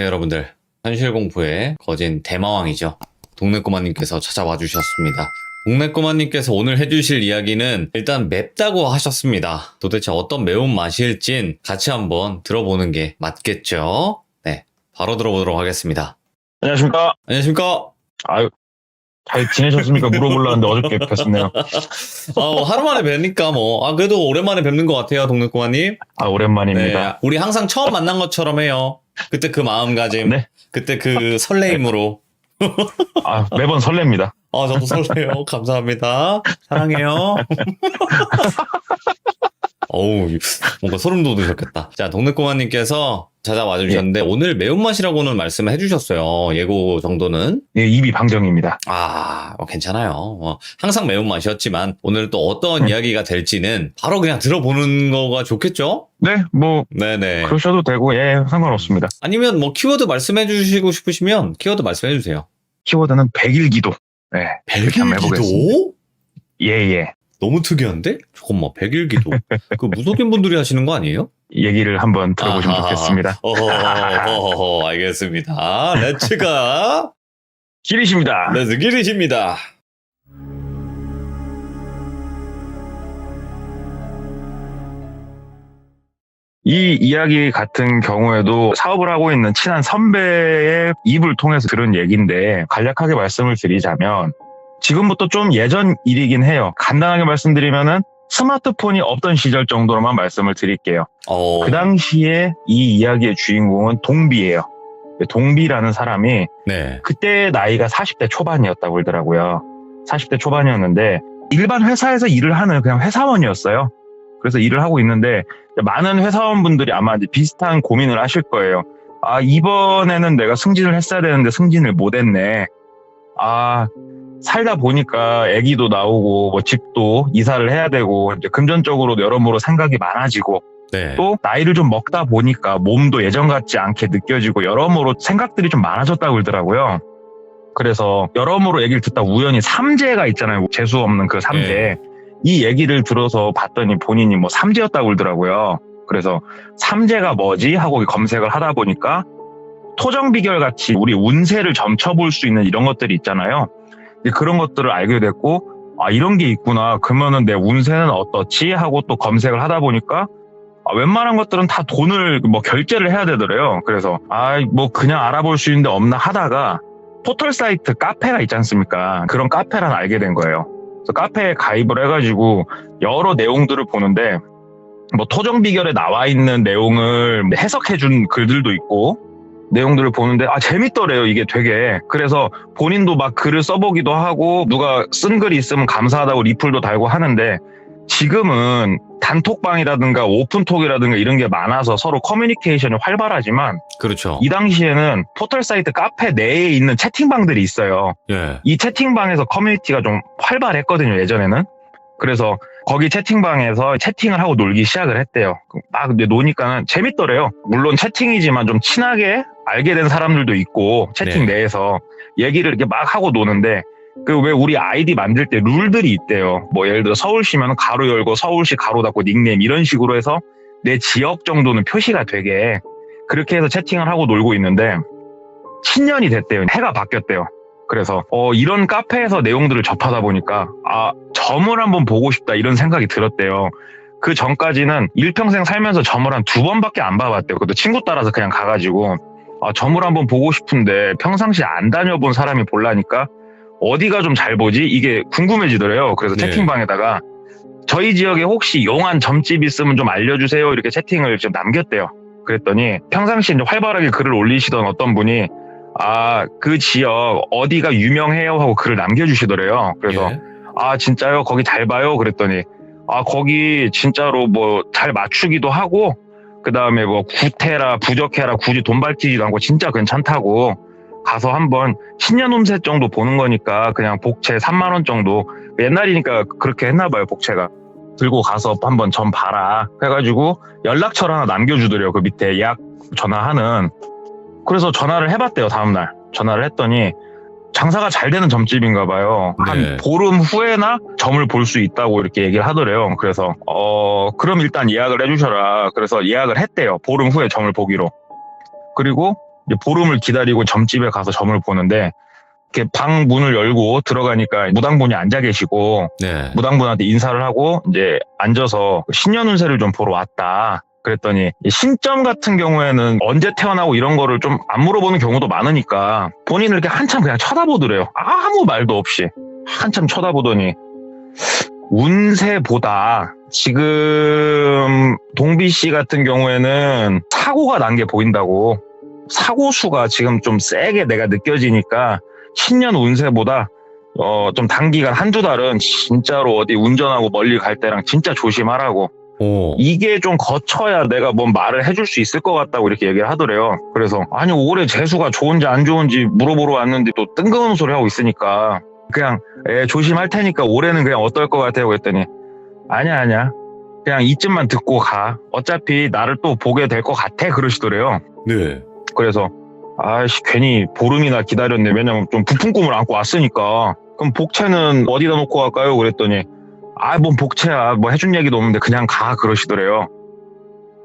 네, 여러분들 현실공포의 거진 대마왕이죠. 동네꼬마님께서 찾아와 주셨습니다. 동네꼬마님께서 오늘 해주실 이야기는 일단 맵다고 하셨습니다. 도대체 어떤 매운맛일진 같이 한번 들어보는 게 맞겠죠? 네, 바로 들어보도록 하겠습니다. 안녕하십니까? 안녕하십니까? 아유, 잘 지내셨습니까? 물어보려는데 어저께 뵀었네요. 하루 만에 뵈니까 그래도 오랜만에 뵙는 것 같아요, 동네꼬마님. 아, 오랜만입니다. 네, 우리 항상 처음 만난 것처럼 해요. 그때 그 마음가짐, 네? 그때 그 설레임으로. 아, 매번 설렙니다. 저도 설레요. 감사합니다. 사랑해요. 어우, 뭔가 소름 돋으셨겠다. 자, 동네꼬마님께서 찾아와 주셨는데, 오늘 매운맛이라고는 말씀을 해주셨어요. 예고 정도는. 예, 입이 방정입니다. 괜찮아요. 항상 매운맛이었지만, 오늘 또 어떤 이야기가 될지는 바로 그냥 들어보는 거가 좋겠죠? 네, 네네. 그러셔도 되고, 예, 상관없습니다. 아니면 키워드 말씀해 주시고 싶으시면, 키워드 말씀해 주세요. 키워드는 백일기도. 네. 그렇게 한번 해보겠습니다. 백일기도? 예. 너무 특이한데? 잠깐만, 백일기도. 그 무속인 분들이 하시는 거 아니에요? 얘기를 한번 들어보시면 좋겠습니다. 알겠습니다. 렛츠가 길이십니다. 렛츠 기리십니다. 이 이야기 같은 경우에도 사업을 하고 있는 친한 선배의 입을 통해서 들은 얘기인데, 간략하게 말씀을 드리자면, 지금부터 좀 예전 일이긴 해요. 간단하게 말씀드리면은 스마트폰이 없던 시절 정도로만 말씀을 드릴게요. 그 당시에 이 이야기의 주인공은 동비예요. 동비라는 사람이 네. 그때 나이가 40대 초반이었다고 그러더라고요. 40대 초반이었는데 일반 회사에서 일을 하는 그냥 회사원이었어요. 그래서 일을 하고 있는데 많은 회사원분들이 아마 이제 비슷한 고민을 하실 거예요. 이번에는 내가 승진을 했어야 되는데 승진을 못 했네. 살다 보니까 아기도 나오고 집도 이사를 해야 되고 이제 금전적으로 여러모로 생각이 많아지고 네. 또 나이를 좀 먹다 보니까 몸도 예전 같지 않게 느껴지고 여러모로 생각들이 좀 많아졌다고 그러더라고요. 그래서 여러모로 얘기를 듣다 우연히 삼재가 있잖아요. 재수 없는 그 삼재. 네. 이 얘기를 들어서 봤더니 본인이 삼재였다고 그러더라고요. 그래서 삼재가 뭐지? 하고 검색을 하다 보니까 토정비결 같이 우리 운세를 점쳐볼 수 있는 이런 것들이 있잖아요. 그런 것들을 알게 됐고, 이런 게 있구나. 그러면은 내 운세는 어떻지? 하고 또 검색을 하다 보니까, 웬만한 것들은 다 돈을 결제를 해야 되더래요. 그래서, 그냥 알아볼 수 있는데 없나 하다가, 포털 사이트 카페가 있지 않습니까? 그런 카페를 알게 된 거예요. 그래서 카페에 가입을 해가지고, 여러 내용들을 보는데, 토정비결에 나와 있는 내용을 해석해준 글들도 있고, 내용들을 보는데 재밌더래요 이게 되게. 그래서 본인도 막 글을 써보기도 하고 누가 쓴 글이 있으면 감사하다고 리플도 달고 하는데, 지금은 단톡방이라든가 오픈톡이라든가 이런 게 많아서 서로 커뮤니케이션이 활발하지만, 그렇죠. 이 당시에는 포털 사이트 카페 내에 있는 채팅방들이 있어요. 예. 이 채팅방에서 커뮤니티가 좀 활발했거든요 예전에는. 그래서 거기 채팅방에서 채팅을 하고 놀기 시작을 했대요. 근데 노니까는 재밌더래요. 물론 채팅이지만 좀 친하게 알게 된 사람들도 있고, 채팅 내에서 얘기를 이렇게 막 하고 노는데, 왜 우리 아이디 만들 때 룰들이 있대요. 예를 들어 서울시면 가로 열고 서울시 가로 닫고 닉네임 이런 식으로 해서 내 지역 정도는 표시가 되게, 그렇게 해서 채팅을 하고 놀고 있는데 10년이 됐대요. 해가 바뀌었대요. 그래서 이런 카페에서 내용들을 접하다 보니까 점을 한번 보고 싶다 이런 생각이 들었대요. 그 전까지는 일평생 살면서 점을 한 2번밖에 안 봐봤대요. 그것도 친구 따라서 그냥 가가지고 점을 한번 보고 싶은데 평상시에 안 다녀본 사람이 보려니까 어디가 좀 잘 보지? 이게 궁금해지더래요. 그래서 채팅방에다가 저희 지역에 혹시 용한 점집 있으면 좀 알려주세요 이렇게 채팅을 좀 남겼대요. 그랬더니 평상시에 이제 활발하게 글을 올리시던 어떤 분이 그 지역 어디가 유명해요 하고 글을 남겨주시더래요. 그래서 진짜요? 거기 잘 봐요? 그랬더니 거기 진짜로 잘 맞추기도 하고, 그 다음에 구태라 부적해라 굳이 돈 밝히지도 않고 진짜 괜찮다고, 가서 한번 신년 운세 정도 보는 거니까 그냥 복채 3만 원 정도, 옛날이니까 그렇게 했나 봐요. 복채가 들고 가서 한번 점 봐라 해가지고 연락처를 하나 남겨주더래요. 그 밑에 예약 전화하는. 그래서 전화를 해봤대요. 다음날 전화를 했더니 장사가 잘 되는 점집인가 봐요. 한 보름 후에나 점을 볼 수 있다고 이렇게 얘기를 하더래요. 그래서 그럼 일단 예약을 해주셔라. 그래서 예약을 했대요. 보름 후에 점을 보기로. 그리고 이제 보름을 기다리고 점집에 가서 점을 보는데 이렇게 방 문을 열고 들어가니까 무당분이 앉아 계시고 네. 무당분한테 인사를 하고 이제 앉아서 신년 운세를 좀 보러 왔다. 그랬더니 신점 같은 경우에는 언제 태어나고 이런 거를 좀 안 물어보는 경우도 많으니까 본인을 이렇게 한참 그냥 쳐다보더래요. 아무 말도 없이 한참 쳐다보더니 운세보다 지금 동비 씨 같은 경우에는 사고가 난 게 보인다고. 사고 수가 지금 좀 세게 내가 느껴지니까 신년 운세보다 좀 단기간 한두 달은 진짜로 어디 운전하고 멀리 갈 때랑 진짜 조심하라고. 오. 이게 좀 거쳐야 내가 뭔 말을 해줄 수 있을 것 같다고 이렇게 얘기를 하더래요. 그래서 아니 올해 재수가 좋은지 안 좋은지 물어보러 왔는데 또 뜬금없는 소리 하고 있으니까 그냥 조심할 테니까 올해는 그냥 어떨 것 같아요 그랬더니 아니야 그냥 이쯤만 듣고 가. 어차피 나를 또 보게 될 것 같아 그러시더래요. 네. 그래서 아이씨 괜히 보름이나 기다렸네. 왜냐면 좀 부푼 꿈을 안고 왔으니까. 그럼 복채는 어디다 놓고 갈까요? 그랬더니 뭔 복채야. 뭐 해준 얘기도 없는데 그냥 가 그러시더래요.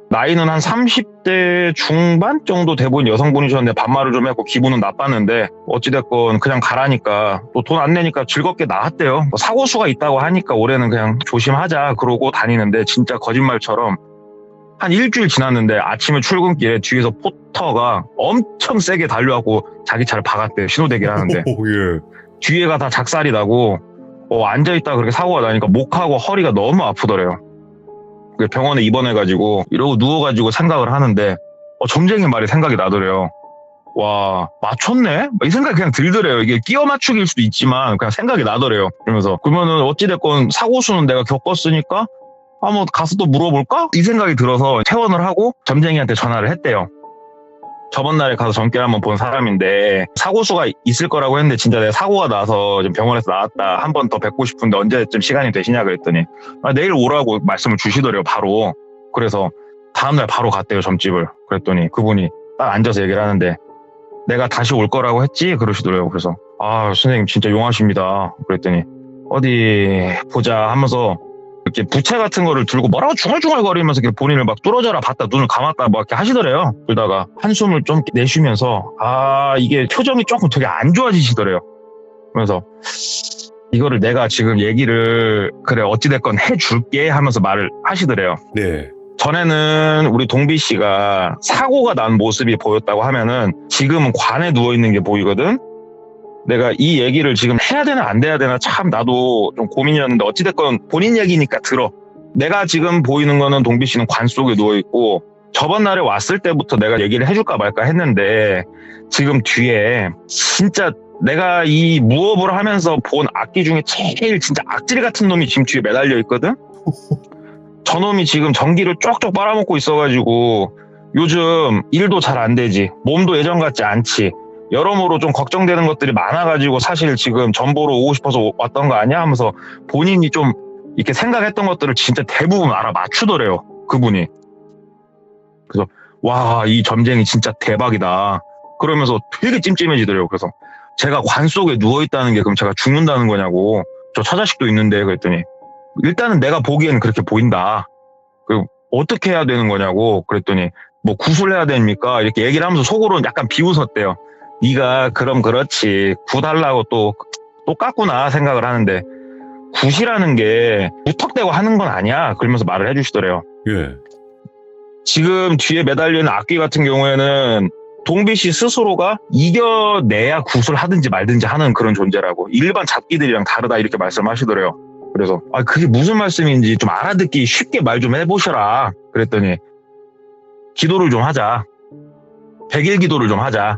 나이는 한 30대 중반 정도 돼 보인 여성분이셨는데 반말을 좀 했고 기분은 나빴는데 어찌됐건 그냥 가라니까 또 돈 안 내니까 즐겁게 나왔대요. 뭐 사고수가 있다고 하니까 올해는 그냥 조심하자 그러고 다니는데 진짜 거짓말처럼 한 일주일 지났는데 아침에 출근길에 뒤에서 포터가 엄청 세게 달려갖고 자기 차를 박았대요. 신호대기를 하는데. 오, 예. 뒤에가 다 작살이 나고 앉아있다가 그렇게 사고가 나니까 목하고 허리가 너무 아프더래요. 병원에 입원해가지고 이러고 누워가지고 생각을 하는데 점쟁이 말이 생각이 나더래요. 와 맞췄네? 이 생각이 그냥 들더래요. 이게 끼워 맞추기일 수도 있지만 그냥 생각이 나더래요. 그러면서 그러면은 어찌됐건 사고수는 내가 겪었으니까 뭐 가서 또 물어볼까? 이 생각이 들어서 퇴원을 하고 점쟁이한테 전화를 했대요. 저번 날에 가서 점괘를 한번 본 사람인데 사고수가 있을 거라고 했는데 진짜 내가 사고가 나서 지금 병원에서 나왔다. 한 번 더 뵙고 싶은데 언제쯤 시간이 되시냐 그랬더니 내일 오라고 말씀을 주시더래요. 바로. 그래서 다음날 바로 갔대요. 점집을. 그랬더니 그분이 딱 앉아서 얘기를 하는데 내가 다시 올 거라고 했지? 그러시더래요. 그래서 선생님 진짜 용하십니다. 그랬더니 어디 보자 하면서 이렇게 부채 같은 거를 들고 뭐라고 중얼중얼거리면서 이렇게 본인을 막 뚫어져라 봤다 눈을 감았다 막 이렇게 하시더래요. 그러다가 한숨을 좀 내쉬면서 이게 표정이 조금 되게 안 좋아지시더래요. 그러면서 이거를 내가 지금 얘기를 그래 어찌됐건 해줄게 하면서 말을 하시더래요. 네. 전에는 우리 동비 씨가 사고가 난 모습이 보였다고 하면은 지금은 관에 누워있는 게 보이거든. 내가 이 얘기를 지금 해야 되나 안 해야 되나 참 나도 좀 고민이었는데 어찌됐건 본인 얘기니까 들어. 내가 지금 보이는 거는 동비 씨는 관 속에 누워있고 저번 날에 왔을 때부터 내가 얘기를 해줄까 말까 했는데 지금 뒤에 진짜 내가 이 무업을 하면서 본 악기 중에 제일 진짜 악질 같은 놈이 지금 뒤에 매달려 있거든. 저놈이 지금 전기를 쪽쪽 빨아먹고 있어가지고 요즘 일도 잘 안 되지. 몸도 예전 같지 않지. 여러모로 좀 걱정되는 것들이 많아가지고 사실 지금 전보러 오고 싶어서 왔던 거 아니야? 하면서 본인이 좀 이렇게 생각했던 것들을 진짜 대부분 알아맞추더래요. 그분이. 그래서 이 점쟁이 진짜 대박이다. 그러면서 되게 찜찜해지더래요. 그래서 제가 관 속에 누워있다는 게 그럼 제가 죽는다는 거냐고. 저 처자식도 있는데 그랬더니 일단은 내가 보기에는 그렇게 보인다. 그리고 어떻게 해야 되는 거냐고 그랬더니 뭐 구술해야 됩니까? 이렇게 얘기를 하면서 속으로 약간 비웃었대요. 네가 그럼 그렇지 굿하려고 또 똑같구나 생각을 하는데 굿이라는 게 무턱대고 하는 건 아니야. 그러면서 말을 해주시더래요. 예. 지금 뒤에 매달리는 악기 같은 경우에는 동비 씨 스스로가 이겨내야 굿을 하든지 말든지 하는 그런 존재라고. 일반 잡기들이랑 다르다 이렇게 말씀하시더래요. 그래서 그게 무슨 말씀인지 좀 알아듣기 쉽게 말 좀 해보셔라. 그랬더니 기도를 좀 하자. 100일 기도를 좀 하자.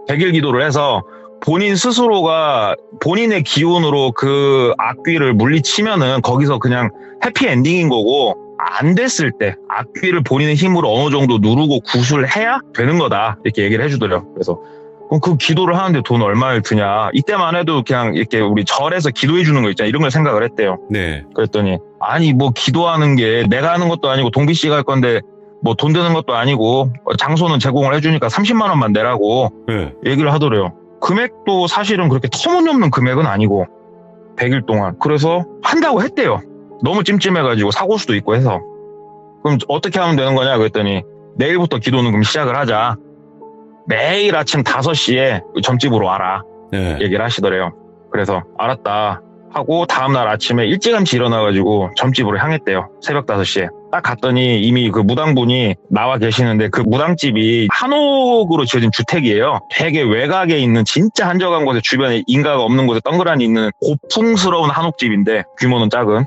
100일 기도를 해서 본인 스스로가 본인의 기운으로 그 악귀를 물리치면은 거기서 그냥 해피엔딩인 거고 안 됐을 때 악귀를 본인의 힘으로 어느 정도 누르고 구술해야 되는 거다. 이렇게 얘기를 해주더래요. 그래서 그럼 그 기도를 하는데 돈 얼마를 드냐. 이때만 해도 그냥 이렇게 우리 절에서 기도해 주는 거 있잖아요. 이런 걸 생각을 했대요. 네. 그랬더니 아니 뭐 기도하는 게 내가 하는 것도 아니고 동비 씨가 할 건데 뭐 돈 드는 것도 아니고 장소는 제공을 해주니까 30만 원만 내라고 네. 얘기를 하더래요. 금액도 사실은 그렇게 터무니없는 금액은 아니고 100일 동안. 그래서 한다고 했대요. 너무 찜찜해가지고 사고수도 있고 해서. 그럼 어떻게 하면 되는 거냐 그랬더니 내일부터 기도는 그럼 시작을 하자. 매일 아침 5시에 점집으로 와라 네. 얘기를 하시더래요. 그래서 알았다 하고 다음날 아침에 일찌감치 일어나가지고 점집으로 향했대요. 새벽 5시에. 딱 갔더니 이미 그 무당분이 나와 계시는데 그 무당집이 한옥으로 지어진 주택이에요. 되게 외곽에 있는 진짜 한적한 곳에 주변에 인가가 없는 곳에 덩그러니 있는 고풍스러운 한옥집인데 규모는 작은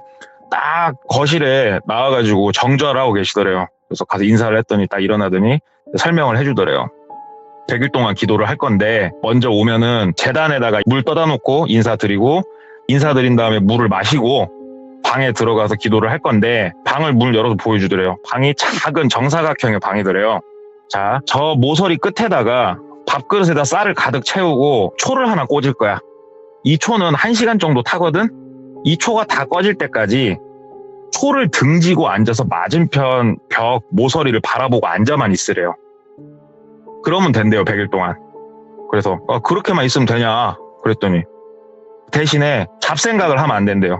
딱 거실에 나와가지고 정좌를 하고 계시더래요. 그래서 가서 인사를 했더니 딱 일어나더니 설명을 해주더래요. 100일 동안 기도를 할 건데 먼저 오면은 제단에다가 물 떠다 놓고 인사드리고 인사드린 다음에 물을 마시고 방에 들어가서 기도를 할 건데 방을 문 열어서 보여주더래요. 방이 작은 정사각형의 방이더래요. 자, 저 모서리 끝에다가 밥그릇에다 쌀을 가득 채우고 초를 하나 꽂을 거야. 이 초는 1시간 정도 타거든? 이 초가 다 꺼질 때까지 초를 등지고 앉아서 맞은편 벽 모서리를 바라보고 앉아만 있으래요. 그러면 된대요, 100일 동안. 그래서 그렇게만 있으면 되냐 그랬더니 대신에 잡생각을 하면 안 된대요.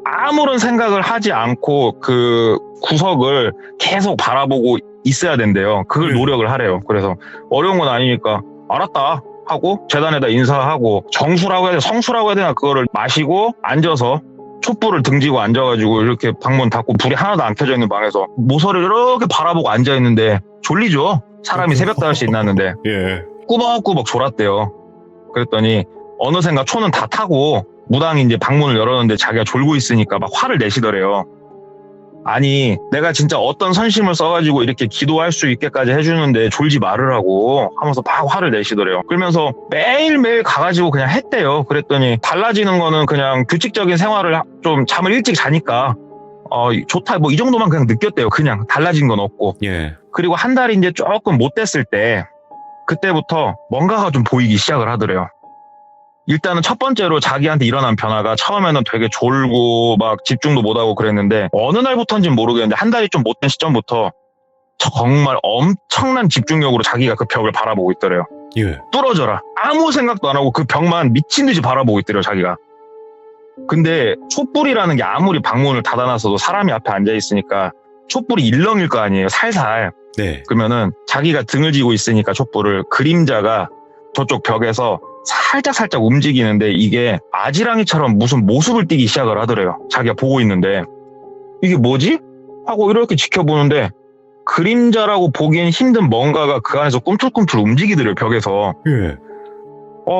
아무런 생각을 하지 않고 그 구석을 계속 바라보고 있어야 된대요. 그걸 노력을 하래요. 그래서 어려운 건 아니니까 알았다 하고 제단에다 인사하고 정수라고 해야 되나 성수라고 해야 되나 그거를 마시고 앉아서 촛불을 등지고 앉아가지고 이렇게 방문 닫고 불이 하나도 안 켜져 있는 방에서 모서리를 이렇게 바라보고 앉아있는데 졸리죠. 사람이 새벽 5시에 일어났는데 예. 꾸벅꾸벅 졸았대요. 그랬더니 어느샌가 초는 다 타고 무당이 이제 방문을 열었는데 자기가 졸고 있으니까 막 화를 내시더래요. 아니 내가 진짜 어떤 선심을 써가지고 이렇게 기도할 수 있게까지 해주는데 졸지 말으라고 하면서 막 화를 내시더래요. 그러면서 매일매일 가가지고 그냥 했대요. 그랬더니 달라지는 거는 그냥 규칙적인 생활을 좀 잠을 일찍 자니까 좋다 뭐 이 정도만 그냥 느꼈대요. 그냥 달라진 건 없고. 예. 그리고 한 달이 이제 조금 못 됐을 때 그때부터 뭔가가 좀 보이기 시작을 하더래요. 일단은 첫 번째로 자기한테 일어난 변화가 처음에는 되게 졸고 막 집중도 못하고 그랬는데 어느 날부터인지는 모르겠는데 한 달이 좀 못 된 시점부터 정말 엄청난 집중력으로 자기가 그 벽을 바라보고 있더래요. 예. 뚫어져라. 아무 생각도 안 하고 그 벽만 미친 듯이 바라보고 있더래요, 자기가. 근데 촛불이라는 게 아무리 방문을 닫아놨어도 사람이 앞에 앉아있으니까 촛불이 일렁일 거 아니에요, 살살. 네. 그러면은 자기가 등을 지고 있으니까 촛불을 그림자가 저쪽 벽에서 살짝 움직이는데 이게 아지랑이처럼 무슨 모습을 띠기 시작을 하더래요. 자기가 보고 있는데 이게 뭐지? 하고 이렇게 지켜보는데 그림자라고 보기엔 힘든 뭔가가 그 안에서 꿈틀꿈틀 움직이더래요, 벽에서. 예.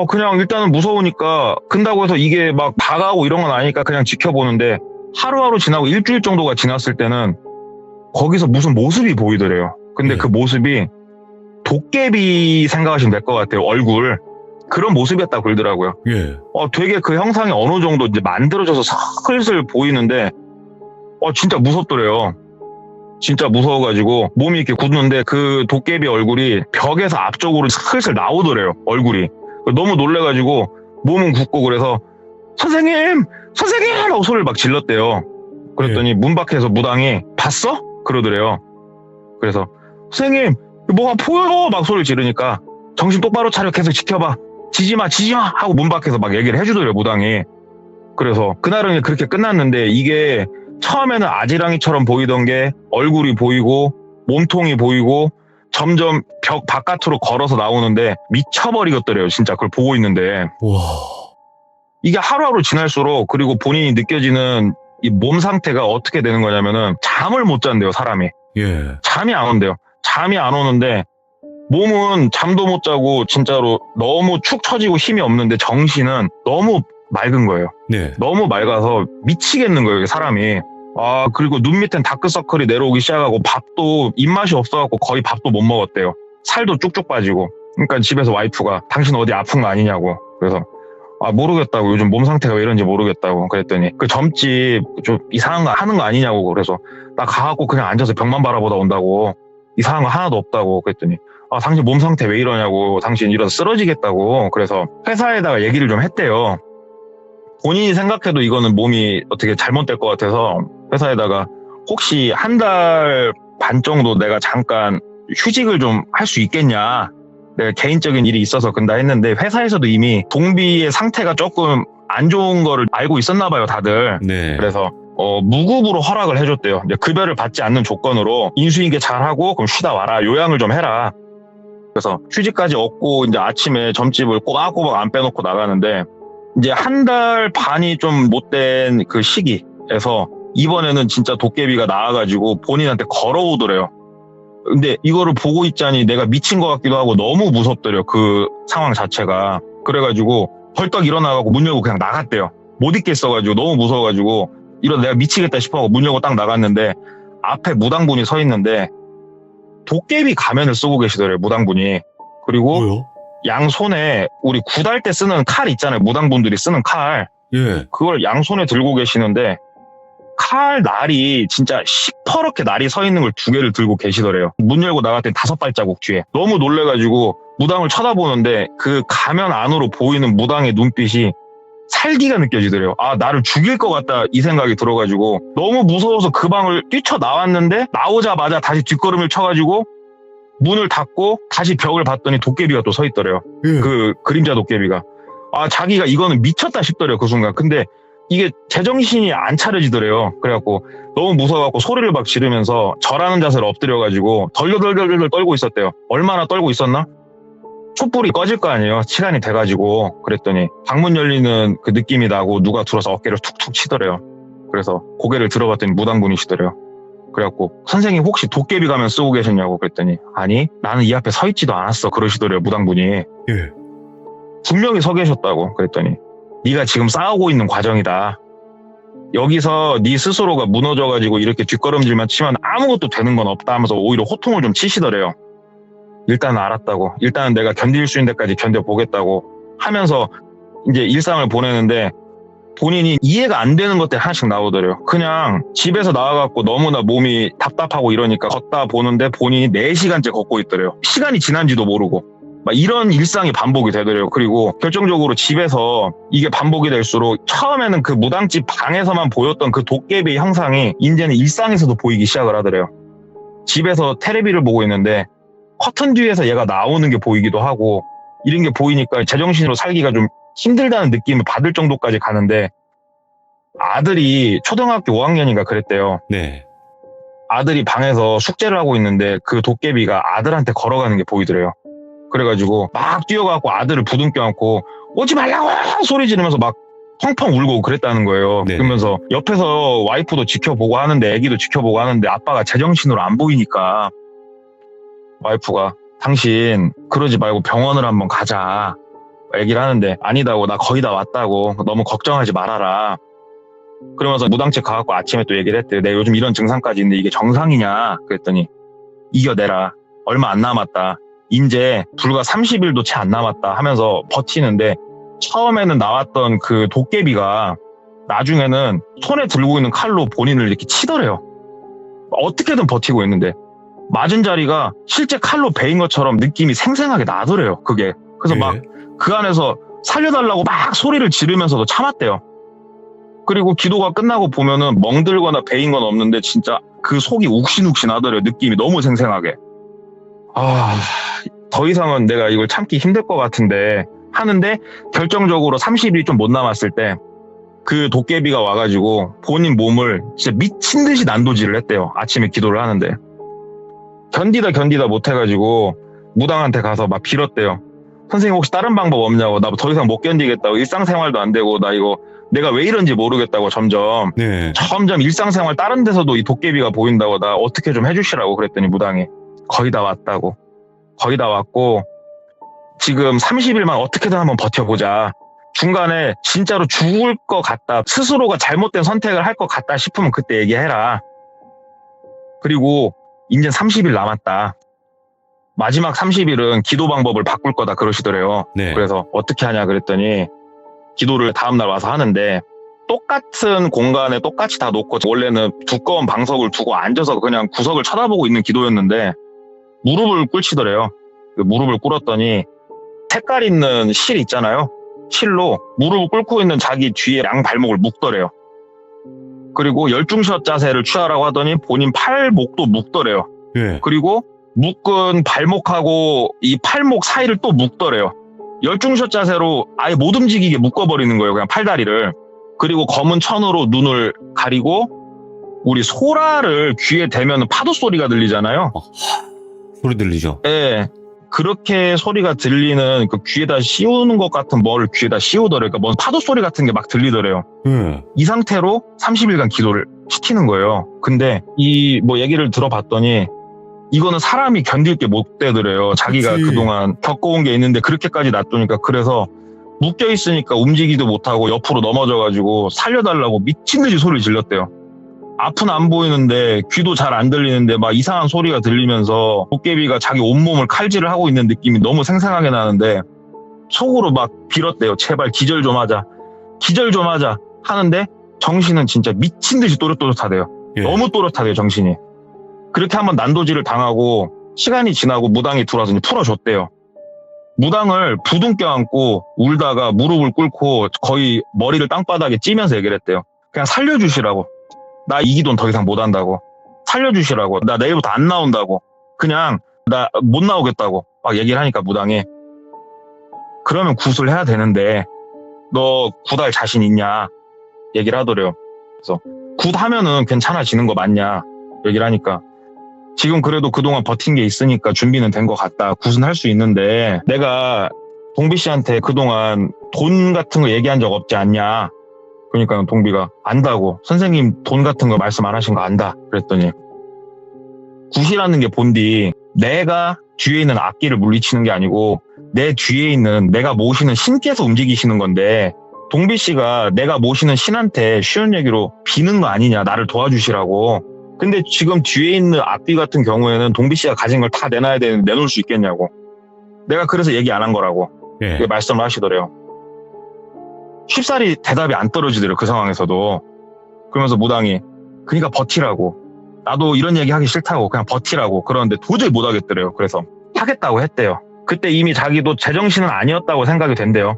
그냥 일단은 무서우니까 근다고 해서 이게 막 다가오고 이런 건 아니니까 그냥 지켜보는데 하루하루 지나고 일주일 정도가 지났을 때는 거기서 무슨 모습이 보이더래요. 근데 그 모습이 도깨비 생각하시면 될 것 같아요. 얼굴. 그런 모습이었다고 그러더라고요. 예. 되게 그 형상이 어느 정도 이제 만들어져서 슬슬 보이는데, 진짜 무섭더래요. 진짜 무서워가지고 몸이 이렇게 굳는데 그 도깨비 얼굴이 벽에서 앞쪽으로 슬슬 나오더래요. 얼굴이. 너무 놀래가지고 몸은 굳고 그래서 선생님! 하고 소리를 막 질렀대요. 그랬더니 문 밖에서 무당이 봤어? 그러더래요. 그래서 선생님! 뭐가 보여! 막 소리를 지르니까 정신 똑바로 차려 계속 지켜봐. 지지마 하고 문 밖에서 막 얘기를 해주더래요, 무당이. 그래서 그날은 그렇게 끝났는데 이게 처음에는 아지랑이처럼 보이던 게 얼굴이 보이고 몸통이 보이고 점점 벽 바깥으로 걸어서 나오는데 미쳐버리겠더래요, 진짜 그걸 보고 있는데. 와. 이게 하루하루 지날수록 그리고 본인이 느껴지는 이 몸 상태가 어떻게 되는 거냐면은 잠을 못 잔대요, 사람이. 예. 잠이 안 온대요. 잠이 안 오는데 몸은 잠도 못 자고 진짜로 너무 축 처지고 힘이 없는데 정신은 너무 맑은 거예요. 네. 너무 맑아서 미치겠는 거예요, 사람이. 그리고 눈 밑엔 다크서클이 내려오기 시작하고 밥도 입맛이 없어갖고 거의 밥도 못 먹었대요. 살도 쭉쭉 빠지고. 그러니까 집에서 와이프가 당신 어디 아픈 거 아니냐고. 그래서 모르겠다고. 요즘 몸 상태가 왜 이런지 모르겠다고. 그랬더니 그 점집 좀 이상한 거 하는 거 아니냐고. 그래서 나 가갖고 그냥 앉아서 벽만 바라보다 온다고. 이상한 거 하나도 없다고. 그랬더니 당신 몸 상태 왜 이러냐고. 당신 이러다 쓰러지겠다고. 그래서 회사에다가 얘기를 좀 했대요. 본인이 생각해도 이거는 몸이 어떻게 잘못될 것 같아서 회사에다가 혹시 한 달 반 정도 내가 잠깐 휴직을 좀 할 수 있겠냐. 내가 개인적인 일이 있어서 근다 했는데 회사에서도 이미 동비의 상태가 조금 안 좋은 거를 알고 있었나 봐요, 다들. 네. 그래서 무급으로 허락을 해줬대요. 이제 급여를 받지 않는 조건으로 인수인계 잘하고 그럼 쉬다 와라. 요양을 좀 해라. 그래서 휴지까지 얻고 이제 아침에 점집을 꼬박꼬박 안 빼놓고 나가는데 이제 한 달 반이 좀 못된 그 시기에서 이번에는 진짜 도깨비가 나와가지고 본인한테 걸어오더래요. 근데 이거를 보고 있자니 내가 미친 것 같기도 하고 너무 무섭더래요. 그 상황 자체가. 그래가지고 벌떡 일어나가고 문 열고 그냥 나갔대요. 못 있겠어가지고 너무 무서워가지고 내가 미치겠다 싶어서 문 열고 딱 나갔는데 앞에 무당분이 서 있는데 도깨비 가면을 쓰고 계시더래요. 무당분이. 그리고 뭐요? 양손에 우리 굿할 때 쓰는 칼 있잖아요. 무당분들이 쓰는 칼. 예. 그걸 양손에 들고 계시는데 칼 날이 진짜 시퍼렇게 날이 서 있는 걸 2개를 들고 계시더래요. 문 열고 나갔더니 5발자국 뒤에. 너무 놀래가지고 무당을 쳐다보는데 그 가면 안으로 보이는 무당의 눈빛이 살기가 느껴지더래요. 아, 나를 죽일 것 같다 이 생각이 들어가지고 너무 무서워서 그 방을 뛰쳐나왔는데 나오자마자 다시 뒷걸음을 쳐가지고 문을 닫고 다시 벽을 봤더니 도깨비가 또 서 있더래요. 예. 그 그림자 도깨비가. 아, 자기가 이거는 미쳤다 싶더래요. 그 순간. 근데 이게 제정신이 안 차려지더래요. 그래갖고 너무 무서워갖고 소리를 막 지르면서 절하는 자세를 엎드려가지고 덜덜덜덜 떨고 있었대요. 얼마나 떨고 있었나? 촛불이 꺼질 거 아니에요. 시간이 돼가지고. 그랬더니 방문 열리는 그 느낌이 나고 누가 들어서 어깨를 툭툭 치더래요. 그래서 고개를 들어봤더니 무당분이시더래요. 그래갖고 선생님 혹시 도깨비 가면 쓰고 계셨냐고 그랬더니 아니 나는 이 앞에 서 있지도 않았어 그러시더래요. 무당분이. 예. 분명히 서 계셨다고. 그랬더니 네가 지금 싸우고 있는 과정이다. 여기서 네 스스로가 무너져가지고 이렇게 뒷걸음질만 치면 아무것도 되는 건 없다 하면서 오히려 호통을 좀 치시더래요. 일단은 알았다고. 일단은 내가 견딜 수 있는 데까지 견뎌보겠다고 하면서 이제 일상을 보내는데 본인이 이해가 안 되는 것들이 하나씩 나오더래요. 그냥 집에서 나와갖고 너무나 몸이 답답하고 이러니까 걷다 보는데 본인이 4시간째 걷고 있더래요. 시간이 지난지도 모르고. 막 이런 일상이 반복이 되더래요. 그리고 결정적으로 집에서 이게 반복이 될수록 처음에는 그 무당집 방에서만 보였던 그 도깨비 형상이 이제는 일상에서도 보이기 시작을 하더래요. 집에서 테레비를 보고 있는데 커튼 뒤에서 얘가 나오는 게 보이기도 하고 이런 게 보이니까 제정신으로 살기가 좀 힘들다는 느낌을 받을 정도까지 가는데 아들이 초등학교 5학년인가 그랬대요. 네. 아들이 방에서 숙제를 하고 있는데 그 도깨비가 아들한테 걸어가는 게 보이더래요. 그래가지고 막 뛰어가고 아들을 부둥켜 안고 오지 말라고 소리 지르면서 막 펑펑 울고 그랬다는 거예요. 네. 그러면서 옆에서 와이프도 지켜보고 하는데 애기도 지켜보고 하는데 아빠가 제정신으로 안 보이니까 와이프가 당신 그러지 말고 병원을 한번 가자 얘기를 하는데 아니다고 나 거의 다 왔다고 너무 걱정하지 말아라. 그러면서 무당집 가갖고 아침에 또 얘기를 했대요. 내가 요즘 이런 증상까지 있는데 이게 정상이냐 그랬더니 이겨내라. 얼마 안 남았다. 이제 불과 30일도 채 안 남았다 하면서 버티는데 처음에는 나왔던 그 도깨비가 나중에는 손에 들고 있는 칼로 본인을 이렇게 치더래요. 어떻게든 버티고 있는데 맞은 자리가 실제 칼로 베인 것처럼 느낌이 생생하게 나더래요. 그게. 그래서 막 그 안에서 살려달라고 막 소리를 지르면서도 참았대요. 그리고 기도가 끝나고 보면은 멍들거나 베인 건 없는데 진짜 그 속이 욱신욱신 하더래요. 느낌이 너무 생생하게. 더 이상은 내가 이걸 참기 힘들 것 같은데 하는데 결정적으로 30일이 좀 못 남았을 때 그 도깨비가 와가지고 본인 몸을 진짜 미친 듯이 난도질을 했대요. 아침에 기도를 하는데. 견디다 못해가지고 무당한테 가서 막 빌었대요. 선생님 혹시 다른 방법 없냐고. 나 더 이상 못 견디겠다고. 일상생활도 안 되고 나 이거 내가 왜 이런지 모르겠다고 점점 일상생활 다른 데서도 이 도깨비가 보인다고 나 어떻게 좀 해주시라고 그랬더니 무당이 거의 다 왔다고. 거의 다 왔고 지금 30일만 어떻게든 한번 버텨보자. 중간에 진짜로 죽을 것 같다. 스스로가 잘못된 선택을 할 것 같다 싶으면 그때 얘기해라. 그리고 이제 30일 남았다. 마지막 30일은 기도 방법을 바꿀 거다 그러시더래요. 네. 그래서 어떻게 하냐 그랬더니 기도를 다음날 와서 하는데 똑같은 공간에 똑같이 다 놓고 원래는 두꺼운 방석을 두고 앉아서 그냥 구석을 쳐다보고 있는 기도였는데 무릎을 꿇치더래요. 무릎을 꿇었더니 색깔 있는 실 있잖아요. 실로 무릎을 꿇고 있는 자기 뒤에 양 발목을 묶더래요. 그리고 열중샷 자세를 취하라고 하더니 본인 팔목도 묶더래요. 예. 그리고 묶은 발목하고 이 팔목 사이를 또 묶더래요. 열중샷 자세로 아예 못 움직이게 묶어버리는 거예요. 그냥 팔다리를. 그리고 검은 천으로 눈을 가리고 우리 소라를 귀에 대면 파도 소리가 들리잖아요. 소리 들리죠? 예. 그렇게 소리가 들리는 그 귀에다 씌우는 것 같은 뭘 귀에다 씌우더래요. 그러니까 뭔 파도 소리 같은 게 막 들리더래요. 이 상태로 30일간 기도를 시키는 거예요. 근데 이 뭐 얘기를 들어봤더니 이거는 사람이 견딜 게 못 되더래요. 자기가 그치. 그동안 겪어온 게 있는데 그렇게까지 놔두니까. 그래서 묶여 있으니까 움직이도 못하고 옆으로 넘어져가지고 살려달라고 미친 듯이 소리를 질렀대요. 앞은 안 보이는데 귀도 잘 안 들리는데 막 이상한 소리가 들리면서 도깨비가 자기 온몸을 칼질을 하고 있는 느낌이 너무 생생하게 나는데 속으로 막 빌었대요. 제발 기절 좀 하자. 기절 좀 하자 하는데 정신은 진짜 미친 듯이 또렷또렷하대요. 예. 너무 또렷하대요, 정신이. 그렇게 한번 난도질을 당하고 시간이 지나고 무당이 들어와서 이제 풀어줬대요. 무당을 부둥켜 안고 울다가 무릎을 꿇고 거의 머리를 땅바닥에 찌면서 얘기를 했대요. 그냥 살려주시라고. 나 이 기도는 더 이상 못 한다고. 살려주시라고. 나 내일부터 안 나온다고. 그냥 나 못 나오겠다고 막 얘기를 하니까 무당이 그러면 굿을 해야 되는데 너 굿할 자신 있냐 얘기를 하더래요. 그래서 굿하면은 괜찮아지는 거 맞냐 얘기를 하니까 지금 그래도 그동안 버틴 게 있으니까 준비는 된 것 같다. 굿은 할 수 있는데 내가 동비 씨한테 그동안 돈 같은 거 얘기한 적 없지 않냐. 그러니까 동비가 안다고. 선생님 돈 같은 거 말씀 안 하신 거 안다. 그랬더니 굿이라는 게 본디 내가 뒤에 있는 악기를 물리치는 게 아니고 내 뒤에 있는 내가 모시는 신께서 움직이시는 건데 동비 씨가 내가 모시는 신한테 쉬운 얘기로 비는 거 아니냐. 나를 도와주시라고. 근데 지금 뒤에 있는 악기 같은 경우에는 동비 씨가 가진 걸 다 내놔야 되는데 내놓을 수 있겠냐고. 내가 그래서 얘기 안 한 거라고. 예. 말씀을 하시더래요. 쉽사리 대답이 안 떨어지더래요. 그 상황에서도. 그러면서 무당이 그러니까 버티라고. 나도 이런 얘기 하기 싫다고 그냥 버티라고. 그러는데 도저히 못 하겠더래요. 그래서 하겠다고 했대요. 그때 이미 자기도 제정신은 아니었다고 생각이 된대요.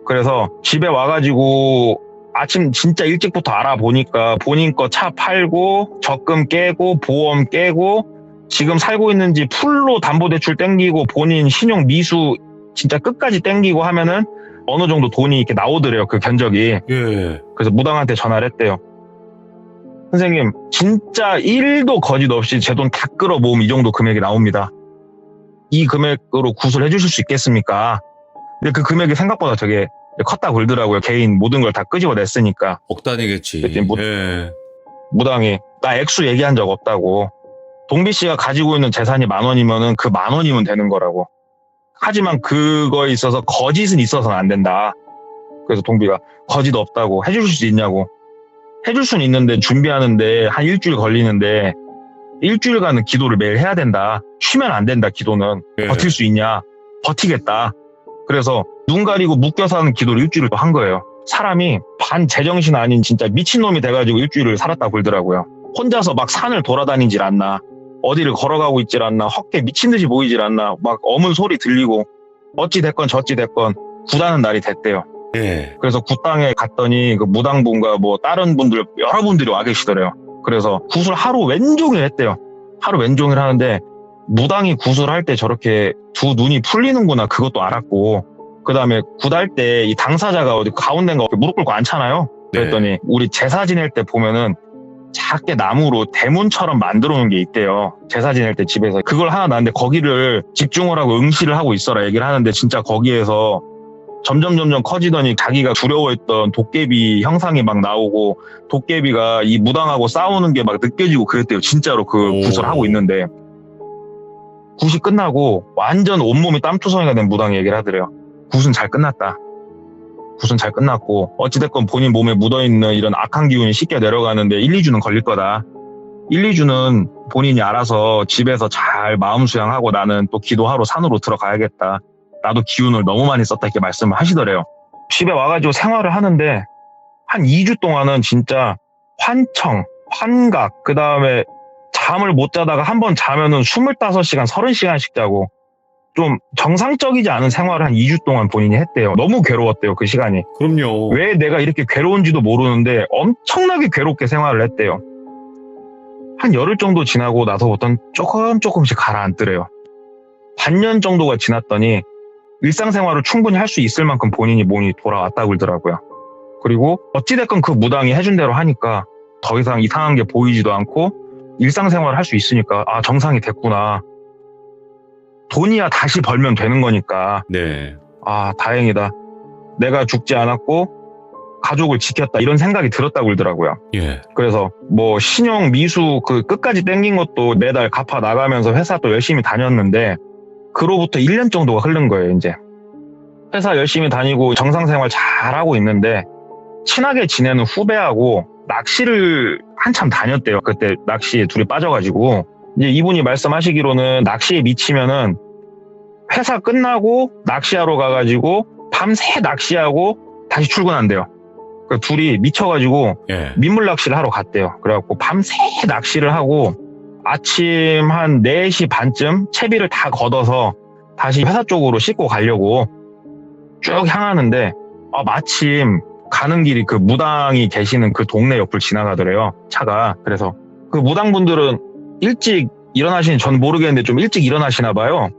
그래서 집에 와가지고 아침 진짜 일찍부터 알아보니까 본인 거 차 팔고 적금 깨고 보험 깨고 지금 살고 있는 집 풀로 담보대출 땡기고 본인 신용 미수 진짜 끝까지 땡기고 하면은 어느 정도 돈이 이렇게 나오더래요. 그 견적이. 예. 그래서 무당한테 전화를 했대요. 선생님 진짜 1도 거짓 없이 제 돈 다 끌어 모으면 이 정도 금액이 나옵니다. 이 금액으로 굿을 해주실 수 있겠습니까? 근데 그 금액이 생각보다 되게 컸다 굴더라고요. 개인 모든 걸 다 끄집어냈으니까. 억 단위겠지. 그랬더니 예. 무당이 나 액수 얘기한 적 없다고. 동비 씨가 가지고 있는 재산이 10,000원이면은 그 10,000원이면 되는 거라고. 하지만 그거에 있어서 거짓은 있어서는 안 된다. 그래서 동비가 거짓 없다고 해주실 수 있냐고. 해줄 수는 있는데 준비하는데 한 일주일 걸리는데 일주일간은 기도를 매일 해야 된다. 쉬면 안 된다. 기도는. 예. 버틸 수 있냐. 버티겠다. 그래서 눈 가리고 묶여서 하는 기도를 일주일을 한 거예요. 사람이 반 제정신 아닌 진짜 미친놈이 돼가지고 일주일을 살았다 굴더라고요. 혼자서 막 산을 돌아다니질 않나. 어디를 걸어가고 있질 않나. 헛개 미친 듯이 보이질 않나. 막 어문 소리 들리고 어찌 됐건 저찌 됐건 굿하는 날이 됐대요. 예. 그래서 굿당에 갔더니 그 무당분과 뭐 다른 분들 여러분들이 와 계시더래요. 그래서 굿을 하루 왼종일 했대요. 하루 왼종일 하는데 무당이 굿을 할 때 저렇게 두 눈이 풀리는구나 그것도 알았고 그 다음에 굿할 때 이 당사자가 어디 가운데인가 무릎 꿇고 앉잖아요. 그랬더니 우리 제사 지낼 때 보면은 작게 나무로 대문처럼 만들어 놓은 게 있대요. 제사 지낼 때 집에서 그걸 하나 놨는데 거기를 집중을 하고 응시를 하고 있어라 얘기를 하는데 진짜 거기에서 점점 커지더니 자기가 두려워했던 도깨비 형상이 막 나오고 도깨비가 이 무당하고 싸우는 게 막 느껴지고 그랬대요. 진짜로 그 굿을 하고 있는데 굿이 끝나고 완전 온몸이 땀투성이가 된 무당이 얘기를 하더래요. 굿은 잘 끝났다. 굿은 잘 끝났고 어찌됐건 본인 몸에 묻어있는 이런 악한 기운이 쉽게 내려가는데 1, 2주는 걸릴 거다. 1, 2주는 본인이 알아서 집에서 잘 마음 수양하고 나는 또 기도하러 산으로 들어가야겠다. 나도 기운을 너무 많이 썼다 이렇게 말씀을 하시더래요. 집에 와가지고 생활을 하는데 한 2주 동안은 진짜 환청, 환각, 그 다음에 잠을 못 자다가 한 번 자면은 25시간, 30시간씩 자고 좀 정상적이지 않은 생활을 한 2주 동안 본인이 했대요. 너무 괴로웠대요, 그 시간이. 그럼요. 왜 내가 이렇게 괴로운지도 모르는데 엄청나게 괴롭게 생활을 했대요. 한 열흘 정도 지나고 나서부터는 조금씩 가라앉더래요. 반년 정도가 지났더니 일상생활을 충분히 할 수 있을 만큼 본인이 몸이 돌아왔다고 그러더라고요. 그리고 어찌됐건 그 무당이 해준 대로 하니까 더 이상 이상한 게 보이지도 않고 일상생활을 할 수 있으니까 아 정상이 됐구나. 돈이야 다시 벌면 되는 거니까 네. 아 다행이다. 내가 죽지 않았고 가족을 지켰다 이런 생각이 들었다고 그러더라고요. 예. 그래서 뭐 신용 미수 그 끝까지 땡긴 것도 매달 갚아 나가면서 회사 또 열심히 다녔는데 그로부터 1년 정도가 흐른 거예요. 이제 회사 열심히 다니고 정상생활 잘하고 있는데 친하게 지내는 후배하고 낚시를 한참 다녔대요. 그때 낚시에 둘이 빠져가지고 이제 이분이 말씀하시기로는 낚시에 미치면은 회사 끝나고 낚시하러 가가지고 밤새 낚시하고 다시 출근한대요. 그 둘이 미쳐가지고 예. 민물 낚시를 하러 갔대요. 그래갖고 밤새 낚시를 하고 아침 한 4시 반쯤 채비를 다 걷어서 다시 회사 쪽으로 싣고 가려고 쭉 향하는데 마침 가는 길이 그 무당이 계시는 그 동네 옆을 지나가더래요. 차가. 그래서 그 무당분들은 일찍 일어나시는 전 모르겠는데 좀 일찍 일어나시나 봐요.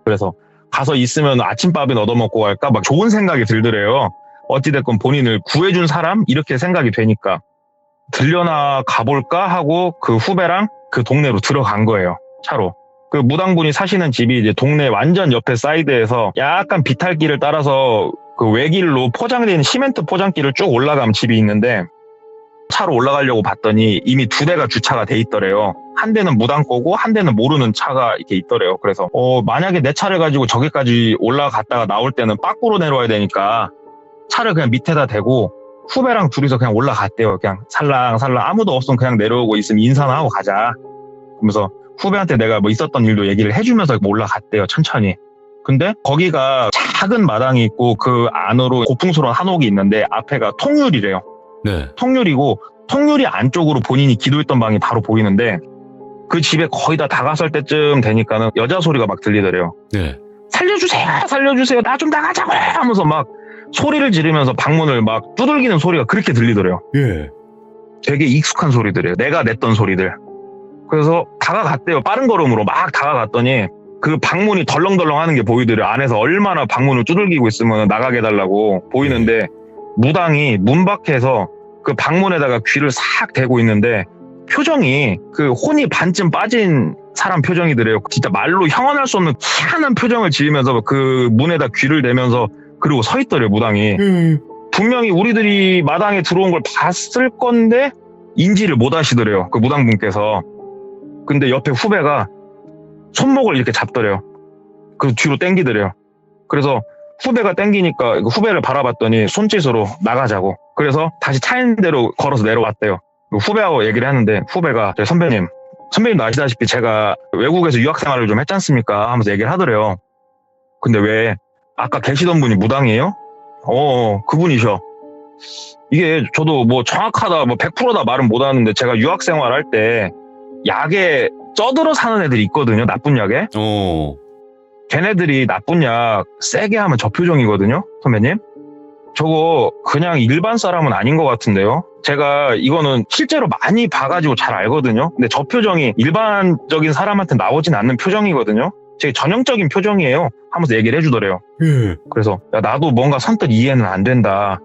그래서 가서 있으면 아침밥은 얻어먹고 갈까 막 좋은 생각이 들더래요. 어찌됐건 본인을 구해준 사람? 이렇게 생각이 되니까 들려나 가볼까 하고 그 후배랑 그 동네로 들어간 거예요. 차로. 그 무당분이 사시는 집이 이제 동네 완전 옆에 사이드에서 약간 비탈길을 따라서 그 외길로 포장된 시멘트 포장길을 쭉 올라가면 집이 있는데 차로 올라가려고 봤더니 이미 2대가 주차가 돼 있더래요. 한 대는 무당 거고 한 대는 모르는 차가 이렇게 있더래요. 그래서 만약에 내 차를 가지고 저기까지 올라갔다가 나올 때는 빠꾸로 내려와야 되니까 차를 그냥 밑에다 대고 후배랑 둘이서 그냥 올라갔대요. 그냥 살랑살랑 아무도 없으면 그냥 내려오고 있으면 인사나 하고 가자. 그러면서 후배한테 내가 뭐 있었던 일도 얘기를 해주면서 올라갔대요. 천천히. 근데 거기가 작은 마당이 있고 그 안으로 고풍스러운 한옥이 있는데 앞에가 통유리래요. 네. 통유리고 통유리 안쪽으로 본인이 기도했던 방이 바로 보이는데 그 집에 거의 다 다가설 때쯤 되니까는 여자 소리가 막 들리더래요. 네. 살려주세요, 살려주세요, 나 좀 나가자고 하면서 막 소리를 지르면서 방문을 막 두들기는 소리가 그렇게 들리더래요. 예. 되게 익숙한 소리들이에요. 내가 냈던 소리들. 그래서 다가갔대요. 빠른 걸음으로 막 다가갔더니 그 방문이 덜렁덜렁 하는 게 보이더래요. 안에서 얼마나 방문을 두들기고 있으면 나가게 해달라고 보이는데 무당이 문 밖에서 그 방문에다가 귀를 싹 대고 있는데 표정이 그 혼이 반쯤 빠진 사람 표정이더래요. 진짜 말로 형언할 수 없는 희한한 표정을 지으면서 그 문에다 귀를 대면서 그리고 서 있더래요. 무당이. 분명히 우리들이 마당에 들어온 걸 봤을 건데 인지를 못 하시더래요. 그 무당분께서. 근데 옆에 후배가 손목을 이렇게 잡더래요. 그 뒤로 당기더래요. 그래서 후배가 당기니까 후배를 바라봤더니 손짓으로 나가자고. 그래서 다시 차 있는 대로 걸어서 내려왔대요. 후배하고 얘기를 하는데 후배가 선배님도 아시다시피 제가 외국에서 유학생활을 좀 했지 않습니까? 하면서 얘기를 하더래요. 근데 왜 아까 계시던 분이 무당이에요? 그분이셔. 이게 저도 뭐 정확하다, 뭐 100%다 말은 못 하는데 제가 유학생활 할 때 약에 쪄들어 사는 애들이 있거든요. 나쁜 약에. 걔네들이 나쁜 약 세게 하면 저 표정이거든요. 선배님. 저거 그냥 일반 사람은 아닌 것 같은데요. 제가 이거는 실제로 많이 봐가지고 잘 알거든요. 근데 저 표정이 일반적인 사람한테 나오진 않는 표정이거든요. 제 전형적인 표정이에요. 하면서 얘기를 해주더래요. 그래서 야, 나도 뭔가 선뜻 이해는 안 된다.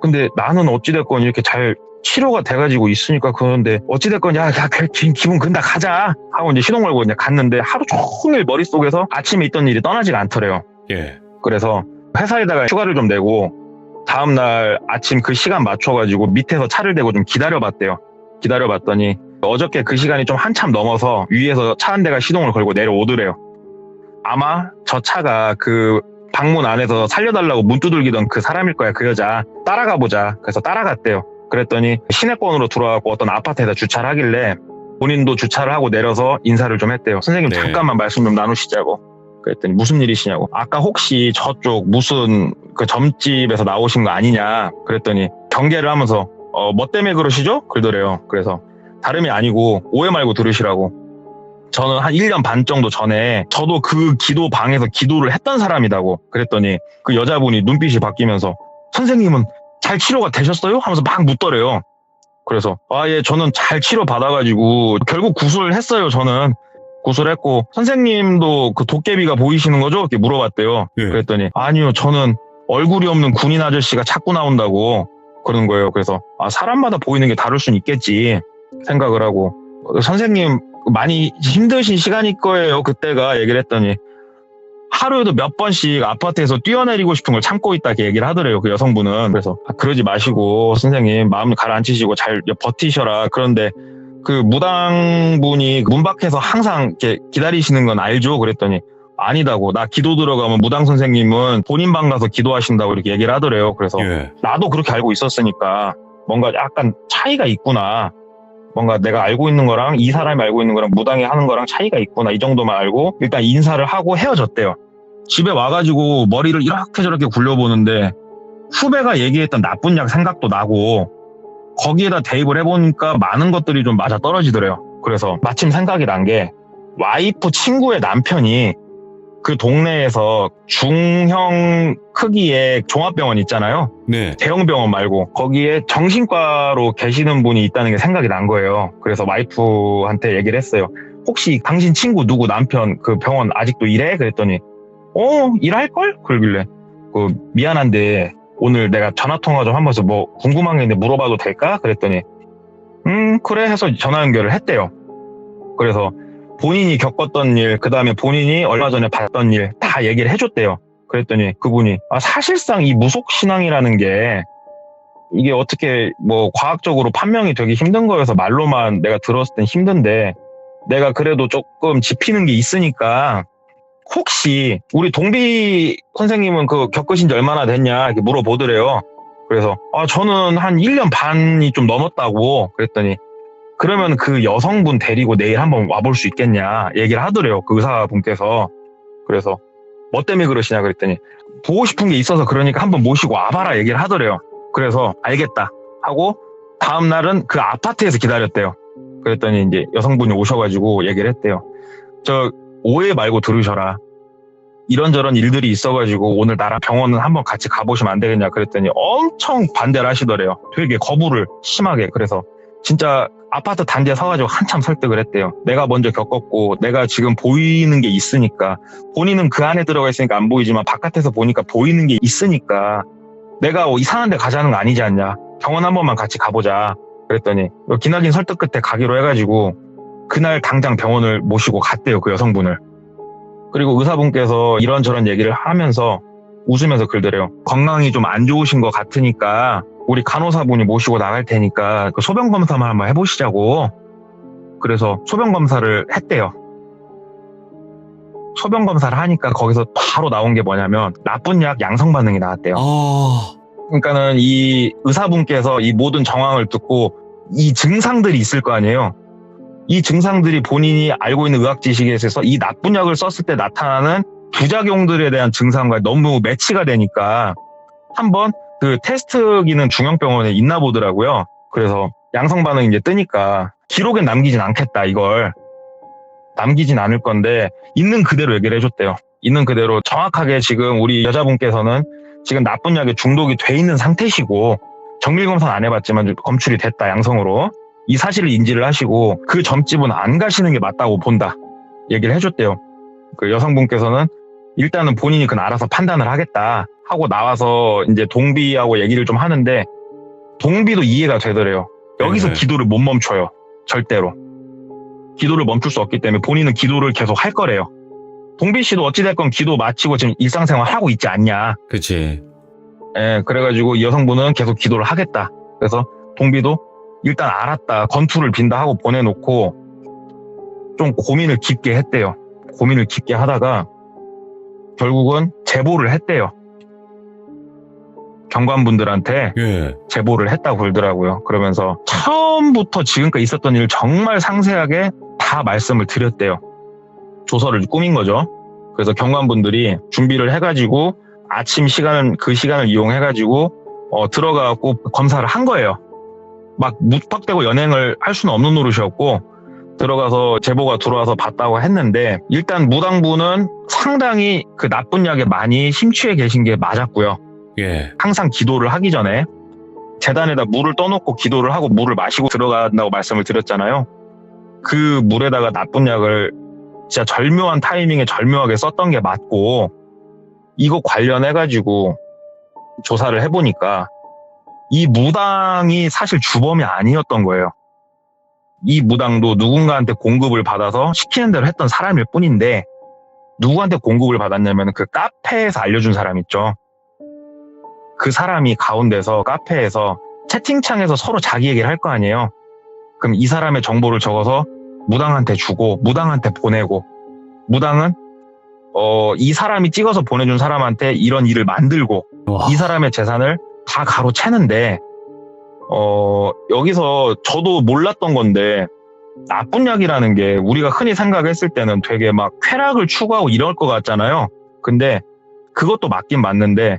근데 나는 어찌됐건 이렇게 잘 치료가 돼가지고 있으니까 그러는데 어찌됐건 야 기분 근다 가자 하고 이제 시동 걸고 이제 갔는데 하루 종일 머릿속에서 아침에 있던 일이 떠나지가 않더래요. 예. 그래서 회사에다가 휴가를 좀 내고 다음날 아침 그 시간 맞춰가지고 밑에서 차를 대고 좀 기다려봤대요. 기다려봤더니 어저께 그 시간이 좀 한참 넘어서 위에서 차 한 대가 시동을 걸고 내려오더래요. 아마 저 차가 그 방문 안에서 살려달라고 문 두들기던 그 사람일 거야. 그 여자. 따라가 보자. 그래서 따라갔대요. 그랬더니 시내권으로 들어와서 어떤 아파트에다 주차를 하길래 본인도 주차를 하고 내려서 인사를 좀 했대요. 선생님 네. 잠깐만 말씀 좀 나누시자고. 그랬더니 무슨 일이시냐고. 아까 혹시 저쪽 무슨 그 점집에서 나오신 거 아니냐. 그랬더니 경계를 하면서 뭐 때문에 그러시죠? 그러더래요. 그래서 다름이 아니고 오해 말고 들으시라고. 저는 한 1년 반 정도 전에 저도 그 기도 방에서 기도를 했던 사람이라고. 그랬더니 그 여자분이 눈빛이 바뀌면서 선생님은 잘 치료가 되셨어요? 하면서 막 묻더래요. 그래서 예 저는 잘 치료 받아가지고 결국 구술을 했어요. 저는 구술했고 선생님도 그 도깨비가 보이시는 거죠? 이렇게 물어봤대요. 예. 그랬더니 아니요 저는 얼굴이 없는 군인 아저씨가 자꾸 나온다고 그러는 거예요. 그래서 사람마다 보이는 게 다를 수는 있겠지 생각을 하고 선생님 많이 힘드신 시간일 거예요. 그때가 얘기를 했더니 하루에도 몇 번씩 아파트에서 뛰어내리고 싶은 걸 참고 있다 이렇게 얘기를 하더래요. 그 여성분은. 그래서 그러지 마시고 선생님 마음 가라앉히시고 잘 버티셔라. 그런데 그 무당분이 문 밖에서 항상 이렇게 기다리시는 건 알죠? 그랬더니 아니다고. 나 기도 들어가면 무당 선생님은 본인 방 가서 기도하신다고 이렇게 얘기를 하더래요. 그래서 예. 나도 그렇게 알고 있었으니까 뭔가 약간 차이가 있구나. 뭔가 내가 알고 있는 거랑 이 사람이 알고 있는 거랑 무당이 하는 거랑 차이가 있구나. 이 정도만 알고 일단 인사를 하고 헤어졌대요. 집에 와가지고 머리를 이렇게 저렇게 굴려보는데 후배가 얘기했던 나쁜 약 생각도 나고 거기에다 대입을 해보니까 많은 것들이 좀 맞아 떨어지더래요. 그래서 마침 생각이 난 게 와이프 친구의 남편이 그 동네에서 중형 크기의 종합병원 있잖아요. 네. 대형 병원 말고 거기에 정신과로 계시는 분이 있다는 게 생각이 난 거예요. 그래서 와이프한테 얘기를 했어요. 혹시 당신 친구 누구 남편 그 병원 아직도 일해? 그랬더니 일할걸? 그러길래 미안한데 오늘 내가 전화통화 좀 하면서 뭐 궁금한 게 있는데 물어봐도 될까? 그랬더니 그래 해서 전화 연결을 했대요. 그래서 본인이 겪었던 일, 그 다음에 본인이 얼마 전에 봤던 일 다 얘기를 해줬대요. 그랬더니 그분이 사실상 이 무속신앙이라는 게 이게 어떻게 뭐 과학적으로 판명이 되기 힘든 거여서 말로만 내가 들었을 땐 힘든데 내가 그래도 조금 짚히는 게 있으니까 혹시 우리 동비 선생님은 그 겪으신 지 얼마나 됐냐 이렇게 물어보더래요. 그래서 저는 한 1년 반이 좀 넘었다고 그랬더니 그러면 그 여성분 데리고 내일 한번 와볼 수 있겠냐 얘기를 하더래요. 그 의사분께서. 그래서 뭐 때문에 그러시냐 그랬더니 보고 싶은 게 있어서 그러니까 한번 모시고 와봐라 얘기를 하더래요. 그래서 알겠다 하고 다음 날은 그 아파트에서 기다렸대요. 그랬더니 이제 여성분이 오셔가지고 얘기를 했대요. 저 오해 말고 들으셔라. 이런저런 일들이 있어가지고 오늘 나랑 병원은 한번 같이 가보시면 안 되겠냐 그랬더니 엄청 반대를 하시더래요. 되게 거부를 심하게. 그래서 진짜 아파트 단지에 서가지고 한참 설득을 했대요. 내가 먼저 겪었고 내가 지금 보이는 게 있으니까 본인은 그 안에 들어가 있으니까 안 보이지만 바깥에서 보니까 보이는 게 있으니까 내가 이상한 데 가자는 거 아니지 않냐. 병원 한 번만 같이 가보자. 그랬더니 기나긴 설득 끝에 가기로 해가지고 그날 당장 병원을 모시고 갔대요. 그 여성분을. 그리고 의사분께서 이런저런 얘기를 하면서 웃으면서 그러더래요. 건강이 좀 안 좋으신 것 같으니까 우리 간호사분이 모시고 나갈 테니까 그 소변검사만 한번 해보시자고. 그래서 소변검사를 했대요. 소변검사를 하니까 거기서 바로 나온 게 뭐냐면 나쁜 약 양성 반응이 나왔대요. 그러니까는 이 의사분께서 이 모든 정황을 듣고 이 증상들이 있을 거 아니에요. 이 증상들이 본인이 알고 있는 의학 지식에 있어서 이 나쁜 약을 썼을 때 나타나는 부작용들에 대한 증상과 너무 매치가 되니까 한번 그 테스트기는 중형병원에 있나 보더라고요. 그래서 양성 반응이 이제 뜨니까 기록엔 남기진 않겠다. 이걸 남기진 않을 건데 있는 그대로 얘기를 해줬대요. 있는 그대로 정확하게 지금 우리 여자분께서는 지금 나쁜 약에 중독이 돼 있는 상태시고 정밀검사는 안 해봤지만 검출이 됐다. 양성으로. 이 사실을 인지를 하시고 그 점집은 안 가시는 게 맞다고 본다. 얘기를 해줬대요. 그 여성분께서는 일단은 본인이 그건 알아서 판단을 하겠다 하고 나와서 이제 동비하고 얘기를 좀 하는데 동비도 이해가 되더래요. 여기서 기도를 못 멈춰요. 절대로. 기도를 멈출 수 없기 때문에 본인은 기도를 계속 할 거래요. 동비 씨도 어찌됐건 기도 마치고 지금 일상생활 하고 있지 않냐. 그치. 예, 그래가지고 이 여성분은 계속 기도를 하겠다. 그래서 동비도 일단 알았다. 건투를 빈다 하고 보내놓고 좀 고민을 깊게 했대요. 고민을 깊게 하다가 결국은 제보를 했대요. 경관분들한테 제보를 했다고 그러더라고요. 그러면서 처음부터 지금까지 있었던 일을 정말 상세하게 다 말씀을 드렸대요. 조서를 꾸민 거죠. 그래서 경관분들이 준비를 해가지고 아침 시간은 그 시간을 이용해가지고 들어가고 검사를 한 거예요. 막 무턱대고 연행을 할 수는 없는 노릇이었고 들어가서 제보가 들어와서 봤다고 했는데 일단 무당분은 상당히 그 나쁜 약에 많이 심취해 계신 게 맞았고요. 항상 기도를 하기 전에 재단에다 물을 떠놓고 기도를 하고 물을 마시고 들어간다고 말씀을 드렸잖아요. 그 물에다가 나쁜 약을 진짜 절묘한 타이밍에 절묘하게 썼던 게 맞고 이거 관련해가지고 조사를 해보니까 이 무당이 사실 주범이 아니었던 거예요. 이 무당도 누군가한테 공급을 받아서 시키는 대로 했던 사람일 뿐인데 누구한테 공급을 받았냐면 그 카페에서 알려준 사람 있죠. 그 사람이 가운데서 카페에서 채팅창에서 서로 자기 얘기를 할 거 아니에요. 그럼 이 사람의 정보를 적어서 무당한테 주고 무당한테 보내고 무당은 이 사람이 찍어서 보내준 사람한테 이런 일을 만들고 와. 이 사람의 재산을 다 가로채는데 여기서 저도 몰랐던 건데 나쁜 약이라는 게 우리가 흔히 생각했을 때는 되게 막 쾌락을 추구하고 이럴 것 같잖아요. 근데 그것도 맞긴 맞는데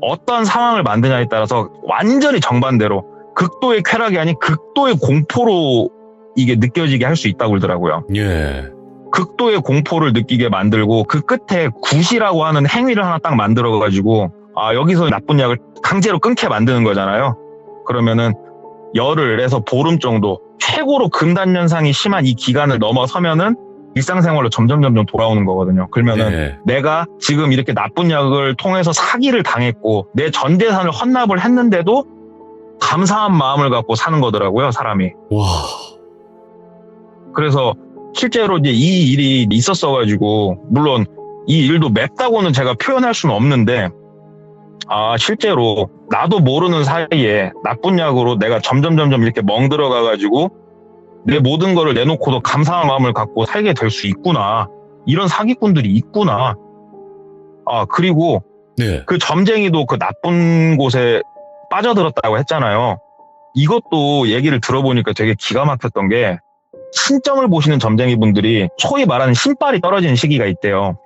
어떤 상황을 만드냐에 따라서 완전히 정반대로 극도의 쾌락이 아닌 극도의 공포로 이게 느껴지게 할 수 있다고 그러더라고요. 예. 극도의 공포를 느끼게 만들고 그 끝에 굿이라고 하는 행위를 하나 딱 만들어가지고 여기서 나쁜 약을 강제로 끊게 만드는 거잖아요. 그러면은 열흘에서 보름 정도 최고로 금단현상이 심한 이 기간을 넘어서면은 일상생활로 점점 돌아오는 거거든요. 그러면은 네. 내가 지금 이렇게 나쁜 약을 통해서 사기를 당했고 내 전 재산을 헌납을 했는데도 감사한 마음을 갖고 사는 거더라고요, 사람이. 와. 그래서 실제로 이제 이 일이 있었어가지고 물론 이 일도 맵다고는 제가 표현할 수는 없는데 실제로 나도 모르는 사이에 나쁜 약으로 내가 점점 이렇게 멍들어가가지고 내 모든 거를 내놓고도 감사한 마음을 갖고 살게 될 수 있구나. 이런 사기꾼들이 있구나. 그리고 네. 그 점쟁이도 그 나쁜 곳에 빠져들었다고 했잖아요. 이것도 얘기를 들어보니까 되게 기가 막혔던 게 신점을 보시는 점쟁이분들이 소위 말하는 신발이 떨어지는 시기가 있대요.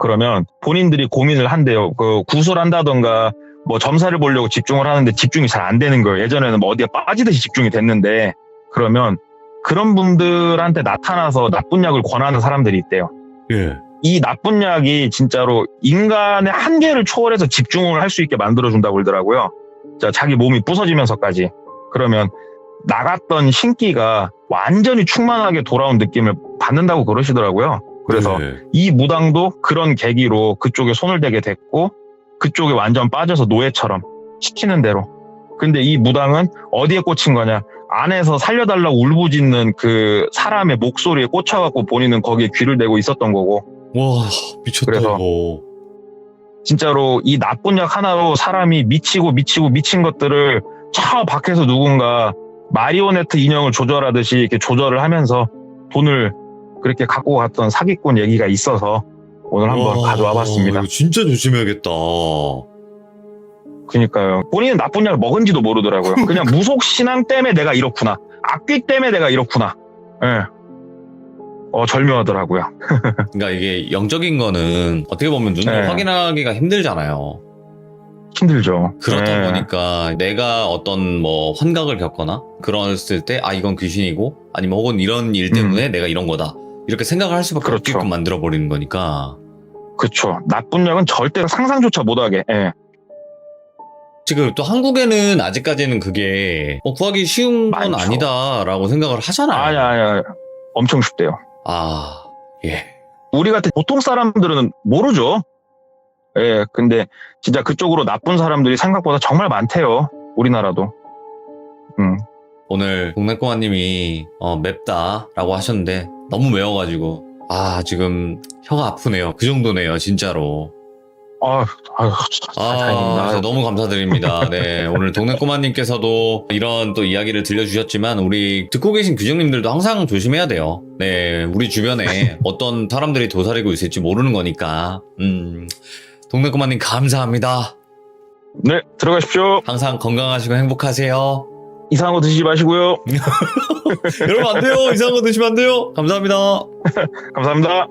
그러면 본인들이 고민을 한대요. 그 구술한다던가 뭐 점사를 보려고 집중을 하는데 집중이 잘 안 되는 거예요. 예전에는 뭐 어디에 빠지듯이 집중이 됐는데 그러면 그런 분들한테 나타나서 나쁜 약을 권하는 사람들이 있대요. 예. 이 나쁜 약이 진짜로 인간의 한계를 초월해서 집중을 할 수 있게 만들어준다고 그러더라고요. 자기 몸이 부서지면서까지. 그러면 나갔던 신기가 완전히 충만하게 돌아온 느낌을 받는다고 그러시더라고요. 그래서 네. 이 무당도 그런 계기로 그쪽에 손을 대게 됐고 그쪽에 완전 빠져서 노예처럼 시키는 대로. 근데 이 무당은 어디에 꽂힌 거냐? 안에서 살려달라고 울부짖는 그 사람의 목소리에 꽂혀갖고 본인은 거기에 귀를 대고 있었던 거고. 와, 미쳤다, 그래서 이거. 진짜로 이 나쁜 약 하나로 사람이 미친 것들을 저 밖에서 누군가 마리오네트 인형을 조절하듯이 이렇게 조절을 하면서 돈을 그렇게 갖고 갔던 사기꾼 얘기가 있어서 오늘 한번 가져와 봤습니다. 이거 진짜 조심해야겠다. 그러니까요. 본인은 나쁜 약을 먹은지도 모르더라고요. 그냥 무속 신앙 때문에 내가 이렇구나. 악귀 때문에 내가 이렇구나. 예. 절묘하더라고요. 그러니까 이게 영적인 거는 어떻게 보면 눈으로 네. 확인하기가 힘들잖아요. 힘들죠. 그러다 예. 보니까 내가 어떤 뭐 환각을 겪거나 그랬을 때 이건 귀신이고 아니면 혹은 이런 일 때문에 내가 이런 거다. 이렇게 생각을 할 수밖에 그렇죠. 없게끔 만들어버리는 거니까. 그쵸. 나쁜 약은 절대 상상조차 못하게. 예. 지금 또 한국에는 아직까지는 그게 구하기 쉬운 건 많죠. 아니다라고 생각을 하잖아요. 아니야. 엄청 쉽대요. 예. 우리 같은 보통 사람들은 모르죠. 예, 근데 진짜 그쪽으로 나쁜 사람들이 생각보다 정말 많대요. 우리나라도. 오늘 동네꼬마님이 맵다라고 하셨는데 너무 매워가지고 지금 혀가 아프네요. 그 정도네요, 진짜로. 다행입니다. 진짜 너무 감사드립니다. 네, 오늘 동네꼬마님께서도 이런 또 이야기를 들려주셨지만 우리 듣고 계신 규정님들도 항상 조심해야 돼요. 네, 우리 주변에 어떤 사람들이 도사리고 있을지 모르는 거니까. 동네꼬마님 감사합니다. 네, 들어가십시오. 항상 건강하시고 행복하세요. 이상한 거 드시지 마시고요. 여러분 안 돼요. 이상한 거 드시면 안 돼요. 감사합니다. 감사합니다.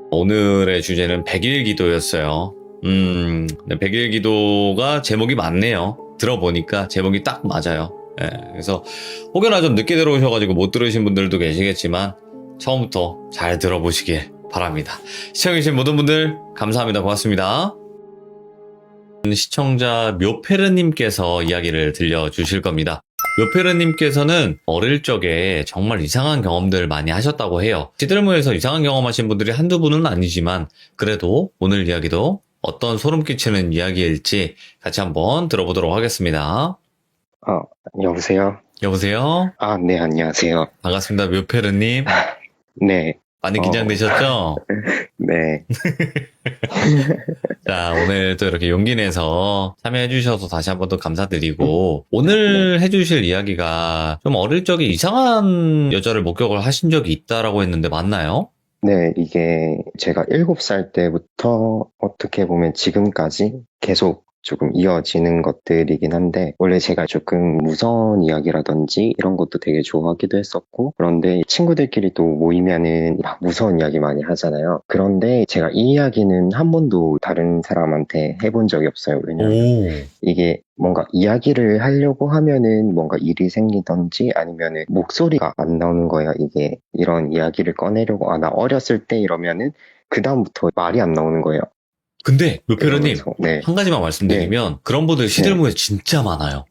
오늘의 주제는 100일 기도였어요. 네, 100일 기도가 제목이 맞네요. 들어보니까 제목이 딱 맞아요. 예, 그래서 혹여나 좀 늦게 들어오셔가지고 못 들으신 분들도 계시겠지만 처음부터 잘 들어보시길 바랍니다. 시청해주신 모든 분들 감사합니다. 고맙습니다. 시청자 묘페르님께서 이야기를 들려주실 겁니다. 묘페르님께서는 어릴 적에 정말 이상한 경험들 많이 하셨다고 해요. 시들무에서 이상한 경험하신 분들이 한두 분은 아니지만 그래도 오늘 이야기도 어떤 소름 끼치는 이야기일지 같이 한번 들어보도록 하겠습니다. 여보세요? 여보세요? 아, 네, 안녕하세요. 반갑습니다. 묘페르님. 네, 많이 어, 긴장되셨죠? 네, 자, 오늘 또 이렇게 용기 내서 참여해주셔서 다시 한번 또 감사드리고, 오늘 해주실 이야기가 좀 어릴 적에 이상한 여자를 목격을 하신 적이 있다라고 했는데 맞나요? 네, 이게 제가 7살 때부터 어떻게 보면 지금까지 계속 조금 이어지는 것들이긴 한데, 원래 제가 조금 무서운 이야기라든지 이런 것도 되게 좋아하기도 했었고, 그런데 친구들끼리 또 모이면은 막 무서운 이야기 많이 하잖아요. 그런데 제가 이 이야기는 한 번도 다른 사람한테 해본 적이 없어요. 왜냐면 오, 이게 뭔가 이야기를 하려고 하면은 뭔가 일이 생기던지 아니면은 목소리가 안 나오는 거야. 이게 이런 이야기를 꺼내려고, 나 어렸을 때 이러면은 그다음부터 말이 안 나오는 거예요. 근데 묘페르님, 그러면서, 네, 한 가지만 말씀드리면 그런 분들 시들무에 진짜 많아요.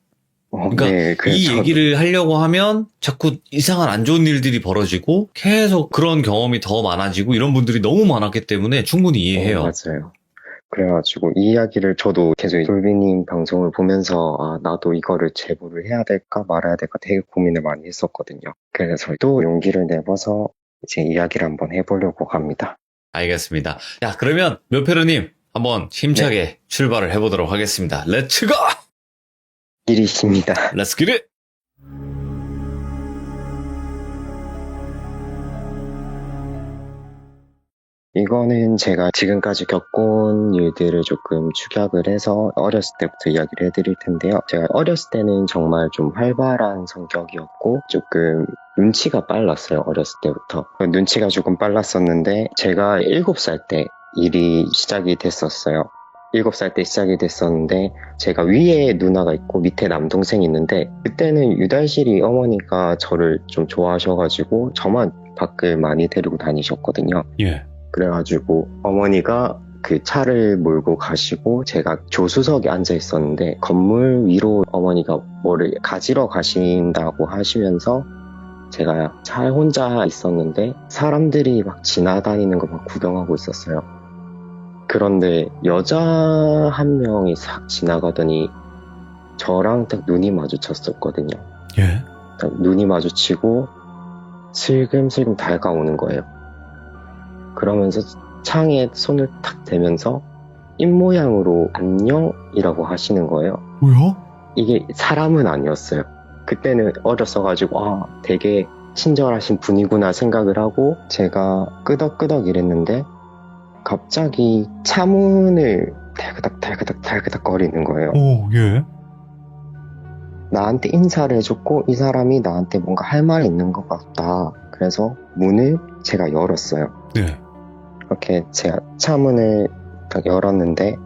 그러니까 네, 그래서 이 얘기를 하려고 하면 자꾸 이상한 안 좋은 일들이 벌어지고 계속 그런 경험이 더 많아지고 이런 분들이 너무 많았기 때문에 충분히 이해해요. 맞아요. 그래가지고 이 이야기를 저도 계속 돌비님 방송을 보면서 나도 이거를 제보를 해야 될까 말아야 될까 되게 고민을 많이 했었거든요. 그래서 또 용기를 내봐서 이제 이야기를 한번 해보려고 합니다. 알겠습니다. 자, 그러면 묘페르님 한번 힘차게 출발을 해보도록 하겠습니다. 렛츠 고! 일이십니다. 렛츠 기릿! 이거는 제가 지금까지 겪은 일들을 조금 축약을 해서 어렸을 때부터 이야기를 해드릴 텐데요. 제가 어렸을 때는 정말 좀 활발한 성격이었고 조금 눈치가 빨랐어요. 어렸을 때부터. 눈치가 조금 빨랐었는데 제가 7살 때 일이 시작이 됐었어요. 7살 때 시작이 됐었는데 제가 위에 누나가 있고 밑에 남동생이 있는데 그때는 유달실이 어머니가 저를 좀 좋아하셔가지고 저만 밖을 많이 데리고 다니셨거든요. 예. 그래가지고 어머니가 그 차를 몰고 가시고 제가 조수석에 앉아 있었는데 건물 위로 어머니가 뭐를 가지러 가신다고 하시면서 제가 차에 혼자 있었는데 사람들이 막 지나다니는 거 막 구경하고 있었어요. 그런데 여자 한 명이 싹 지나가더니 저랑 딱 눈이 마주쳤었거든요. 예. 딱 눈이 마주치고 슬금슬금 다가오는 거예요. 그러면서 창에 손을 탁 대면서 입모양으로 안녕이라고 하시는 거예요. 뭐야? 이게 사람은 아니었어요. 그때는 어렸어가지고 되게 친절하신 분이구나 생각을 하고 제가 끄덕끄덕 이랬는데 갑자기 차문을 달그닥 거리는 거예요. 오, 예. 나한테 인사를 해줬고 이 사람이 나한테 뭔가 할 말이 있는 것 같다. 그래서 문을 제가 열었어요. 네. 이렇게 제가 차문을 딱 열었는데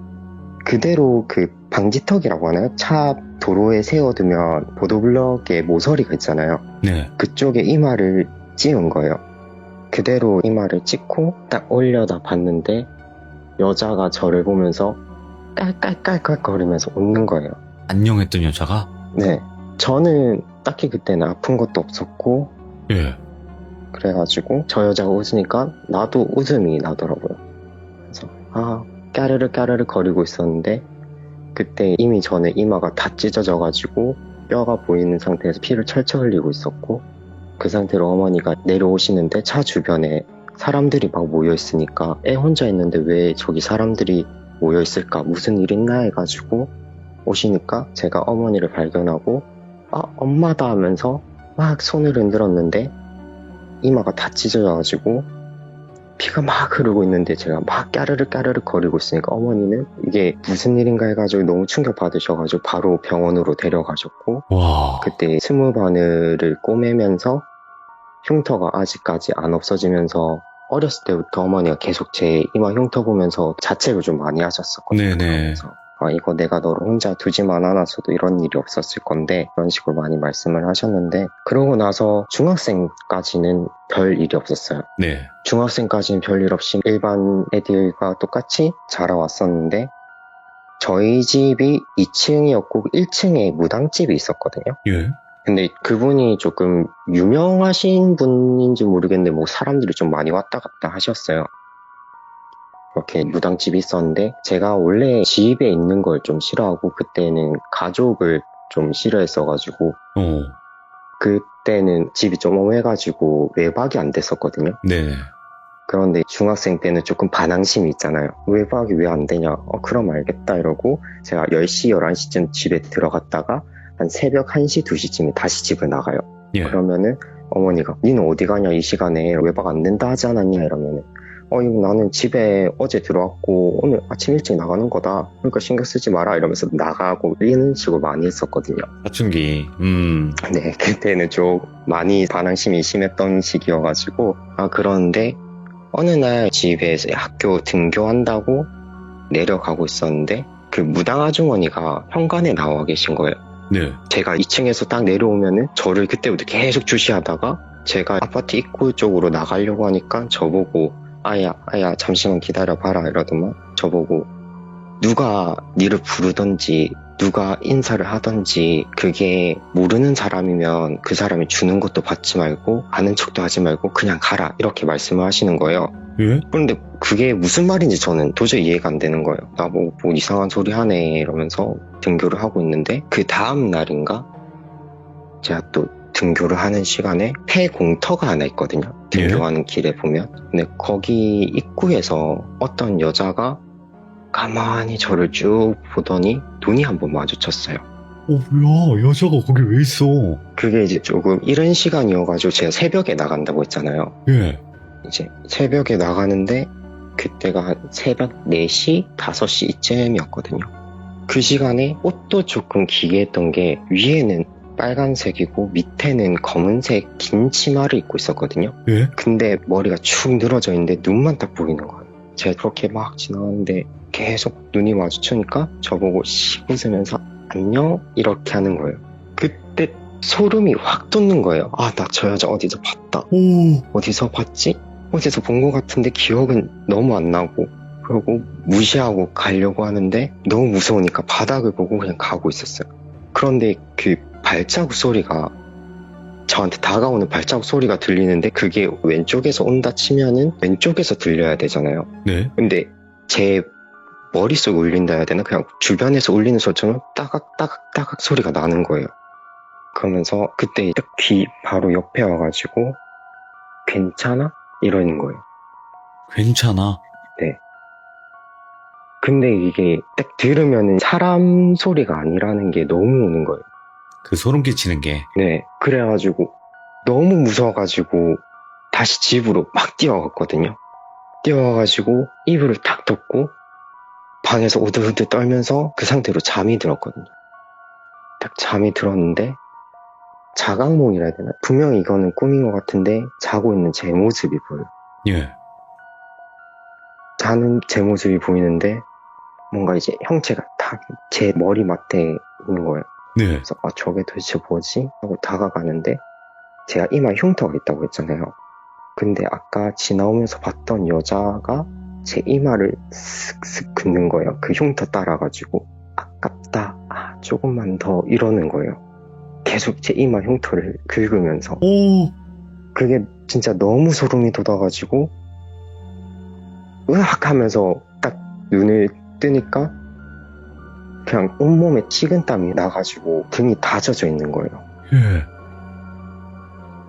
그대로 그 방지턱이라고 하나요? 차 도로에 세워두면 보도블럭에 모서리가 있잖아요. 네. 그쪽에 이마를 찍은 거예요. 그대로 이마를 찍고 딱 올려다 봤는데 여자가 저를 보면서 깔깔깔깔 거리면서 웃는 거예요. 안녕했던 여자가? 네. 저는 딱히 그때는 아픈 것도 없었고 예. 그래가지고 저 여자가 웃으니까 나도 웃음이 나더라고요. 그래서 까르르 까르르 거리고 있었는데 그때 이미 전에 이마가 다 찢어져가지고 뼈가 보이는 상태에서 피를 철철 흘리고 있었고 그 상태로 어머니가 내려오시는데 차 주변에 사람들이 막 모여 있으니까 애 혼자 있는데 왜 저기 사람들이 모여 있을까 무슨 일 있나 해가지고 오시니까 제가 어머니를 발견하고 엄마다 하면서 막 손을 흔들었는데 이마가 다 찢어져가지고 피가 막 흐르고 있는데 제가 막 까르르 까르르 거리고 있으니까 어머니는 이게 무슨 일인가 해가지고 너무 충격 받으셔가지고 바로 병원으로 데려가셨고 와. 그때 스무 바늘을 꼬매면서 흉터가 아직까지 안 없어지면서 어렸을 때부터 어머니가 계속 제 이마 흉터 보면서 자책을 좀 많이 하셨었거든요. 네네. 그러면서 이거 내가 너를 혼자 두지만 않았어도 이런 일이 없었을 건데 그런 식으로 많이 말씀을 하셨는데 그러고 나서 중학생까지는 별 일이 없었어요. 네. 중학생까지는 별일 없이 일반 애들과 똑같이 자라왔었는데 저희 집이 2층이었고 1층에 무당집이 있었거든요. 예. 근데 그분이 조금 유명하신 분인지 모르겠는데 뭐 사람들이 좀 많이 왔다 갔다 하셨어요. 이렇게 무당집이 있었는데 제가 원래 집에 있는 걸 좀 싫어하고 그때는 가족을 좀 싫어했어가지고 그때는 집이 좀 험해가지고 외박이 안 됐었거든요. 네. 그런데 중학생 때는 조금 반항심이 있잖아요. 외박이 왜 안 되냐? 그럼 알겠다 이러고 제가 10시, 11시쯤 집에 들어갔다가 한 새벽 1시, 2시쯤에 다시 집을 나가요. 예. 그러면은 어머니가 니는 어디 가냐 이 시간에 외박 안 된다 하지 않았냐 이러면은 이거 나는 집에 어제 들어왔고 오늘 아침 일찍 나가는 거다. 그러니까 신경 쓰지 마라 이러면서 나가고 이런 식으로 많이 했었거든요. 사춘기. 네, 그때는 좀 많이 반항심이 심했던 시기여가지고 그런데 어느 날 집에서 학교 등교한다고 내려가고 있었는데 그 무당 아주머니가 현관에 나와 계신 거예요. 네. 제가 2층에서 딱 내려오면은 저를 그때부터 계속 주시하다가 제가 아파트 입구 쪽으로 나가려고 하니까 저보고 아야 잠시만 기다려봐라 이러더만 저보고 누가 니를 부르던지 누가 인사를 하던지 그게 모르는 사람이면 그 사람이 주는 것도 받지 말고 아는 척도 하지 말고 그냥 가라 이렇게 말씀을 하시는 거예요. 예? 그런데 그게 무슨 말인지 저는 도저히 이해가 안 되는 거예요. 나보고 뭐 이상한 소리 하네 이러면서 등교를 하고 있는데 그 다음 날인가 제가 또 등교를 하는 시간에 폐공터가 하나 있거든요. 등교하는 길에 보면. 근데 거기 입구에서 어떤 여자가 가만히 저를 쭉 보더니 눈이 한번 마주쳤어요. 뭐야, 여자가 거기 왜 있어? 그게 이제 조금 이른 시간이어가지고 제가 새벽에 나간다고 했잖아요. 예. 이제 새벽에 나가는데 그때가 한 새벽 4시, 5시 이쯤이었거든요. 그 시간에 옷도 조금 기괴했던 게 위에는 빨간색이고 밑에는 검은색 긴 치마를 입고 있었거든요. 예? 근데 머리가 축 늘어져 있는데 눈만 딱 보이는 거예요. 제가 그렇게 막 지나가는데 계속 눈이 마주치니까 저보고 씩 웃으면서 안녕 이렇게 하는 거예요. 그때 소름이 확 돋는 거예요. 나 저 여자 어디서 봤다. 어디서 봤지? 어디서 본 것 같은데 기억은 너무 안 나고 그러고 무시하고 가려고 하는데 너무 무서우니까 바닥을 보고 그냥 가고 있었어요. 그런데 그 발자국 소리가 저한테 다가오는 발자국 소리가 들리는데 그게 왼쪽에서 온다 치면은 왼쪽에서 들려야 되잖아요. 네. 근데 제 머릿속에 울린다 해야 되나? 그냥 주변에서 울리는 소리처럼 따각따각 소리가 나는 거예요. 그러면서 그때 딱 귀 바로 옆에 와가지고 괜찮아? 이러는 거예요. 괜찮아. 네. 근데 이게 딱 들으면은 사람 소리가 아니라는 게 너무 오는 거예요. 그 소름 끼치는 게. 네. 그래가지고 너무 무서워가지고 다시 집으로 막 뛰어갔거든요. 뛰어가가지고 이불을 탁 덮고 방에서 오들오들 떨면서 그 상태로 잠이 들었거든요. 딱 잠이 들었는데 자각몽이라 해야 되나? 분명히 이거는 꿈인 것 같은데 자고 있는 제 모습이 보여요. 예. 자는 제 모습이 보이는데 뭔가 이제 형체가 딱 제 머리맡에 있는 거예요. 네. 그래서 저게 도대체 뭐지? 하고 다가가는데 제가 이마에 흉터가 있다고 했잖아요. 근데 아까 지나오면서 봤던 여자가 제 이마를 슥슥 긋는 거예요. 그 흉터 따라가지고 아깝다. 조금만 더 이러는 거예요. 계속 제 이마 흉터를 긁으면서 그게 진짜 너무 소름이 돋아가지고 으악 하면서 딱 눈을 뜨니까 그냥 온몸에 식은땀이 나가지고 등이 다 젖어 있는 거예요. 예.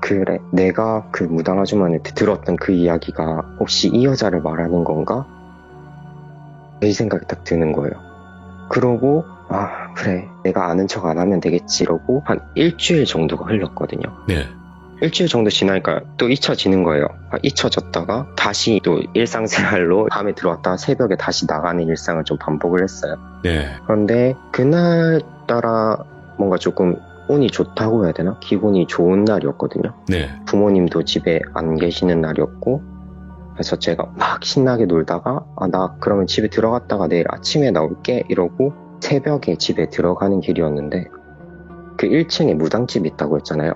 그래, 내가 그 무당 아주머니한테 들었던 그 이야기가 혹시 이 여자를 말하는 건가? 이 생각이 딱 드는 거예요. 그러고 그래, 내가 아는 척 안 하면 되겠지 이러고 한 일주일 정도가 흘렀거든요. 네. 일주일 정도 지나니까 또 잊혀지는 거예요. 잊혀졌다가 다시 또 일상생활로 밤에 들어왔다가 새벽에 다시 나가는 일상을 좀 반복을 했어요. 네. 그런데 그날따라 뭔가 조금 운이 좋다고 해야 되나? 기분이 좋은 날이었거든요. 네. 부모님도 집에 안 계시는 날이었고 그래서 제가 막 신나게 놀다가 나 그러면 집에 들어갔다가 내일 아침에 나올게 이러고 새벽에 집에 들어가는 길이었는데 그 1층에 무당집이 있다고 했잖아요.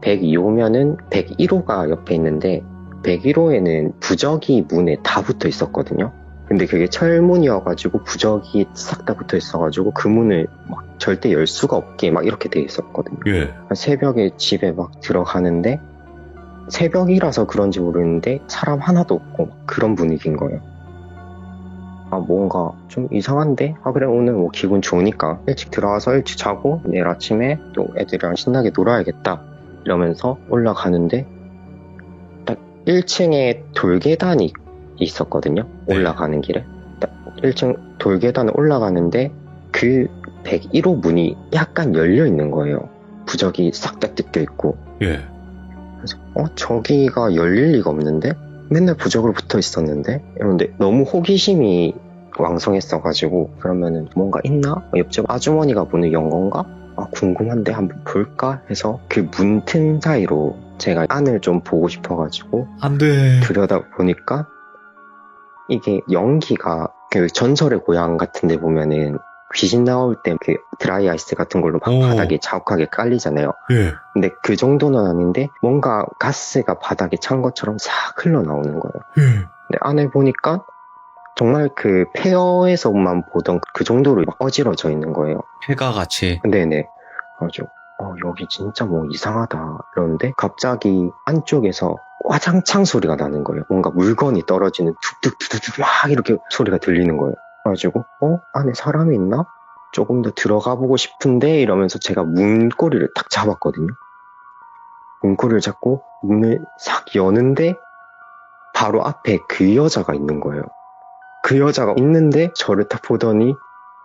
102호면은 101호가 옆에 있는데 101호에는 부적이 문에 다 붙어 있었거든요. 근데 그게 철문이어가지고 부적이 싹 다 붙어 있어가지고 그 문을 막 절대 열 수가 없게 막 이렇게 돼 있었거든요. 예. 새벽에 집에 막 들어가는데 새벽이라서 그런지 모르겠는데 사람 하나도 없고 그런 분위기인 거예요. 아 뭔가 좀 이상한데? 아 그래 오늘 뭐 기분 좋으니까 일찍 들어와서 일찍 자고 내일 아침에 또 애들이랑 신나게 놀아야겠다 이러면서 올라가는데 딱 1층에 돌계단이 있었거든요. 네. 올라가는 길에 딱 1층 돌계단을 올라가는데 그 101호 문이 약간 열려 있는 거예요. 부적이 싹 다 뜯겨 있고. 예. 그래서 저기가 열릴 리가 없는데? 맨날 부적으로 붙어 있었는데? 이런데 너무 호기심이 왕성했어가지고 그러면은 뭔가 있나? 옆집 아주머니가 문을 연 건가? 아 궁금한데 한번 볼까? 해서 그 문틈 사이로 제가 안을 좀 보고 싶어가지고 안 돼. 들여다보니까 이게 연기가 그 전설의 고향 같은 데 보면은 귀신 나올 때 그 드라이 아이스 같은 걸로 막 오. 바닥에 자욱하게 깔리잖아요. 예. 근데 그 정도는 아닌데 뭔가 가스가 바닥에 찬 것처럼 싹 흘러나오는 거예요. 예. 근데 안에 보니까 정말 그 페어에서만 보던 그 정도로 막 어지러져 있는 거예요. 해가 같이. 네네. 아주 여기 진짜 뭐 이상하다 이러는데 갑자기 안쪽에서 와장창 소리가 나는 거예요. 뭔가 물건이 떨어지는 툭툭툭툭 막 이렇게 소리가 들리는 거예요. 그래가지고 안에 사람이 있나? 조금 더 들어가 보고 싶은데 이러면서 제가 문고리를 딱 잡았거든요. 문고리를 잡고 문을 싹 여는데 바로 앞에 그 여자가 있는 거예요. 그 여자가 있는데 저를 딱 보더니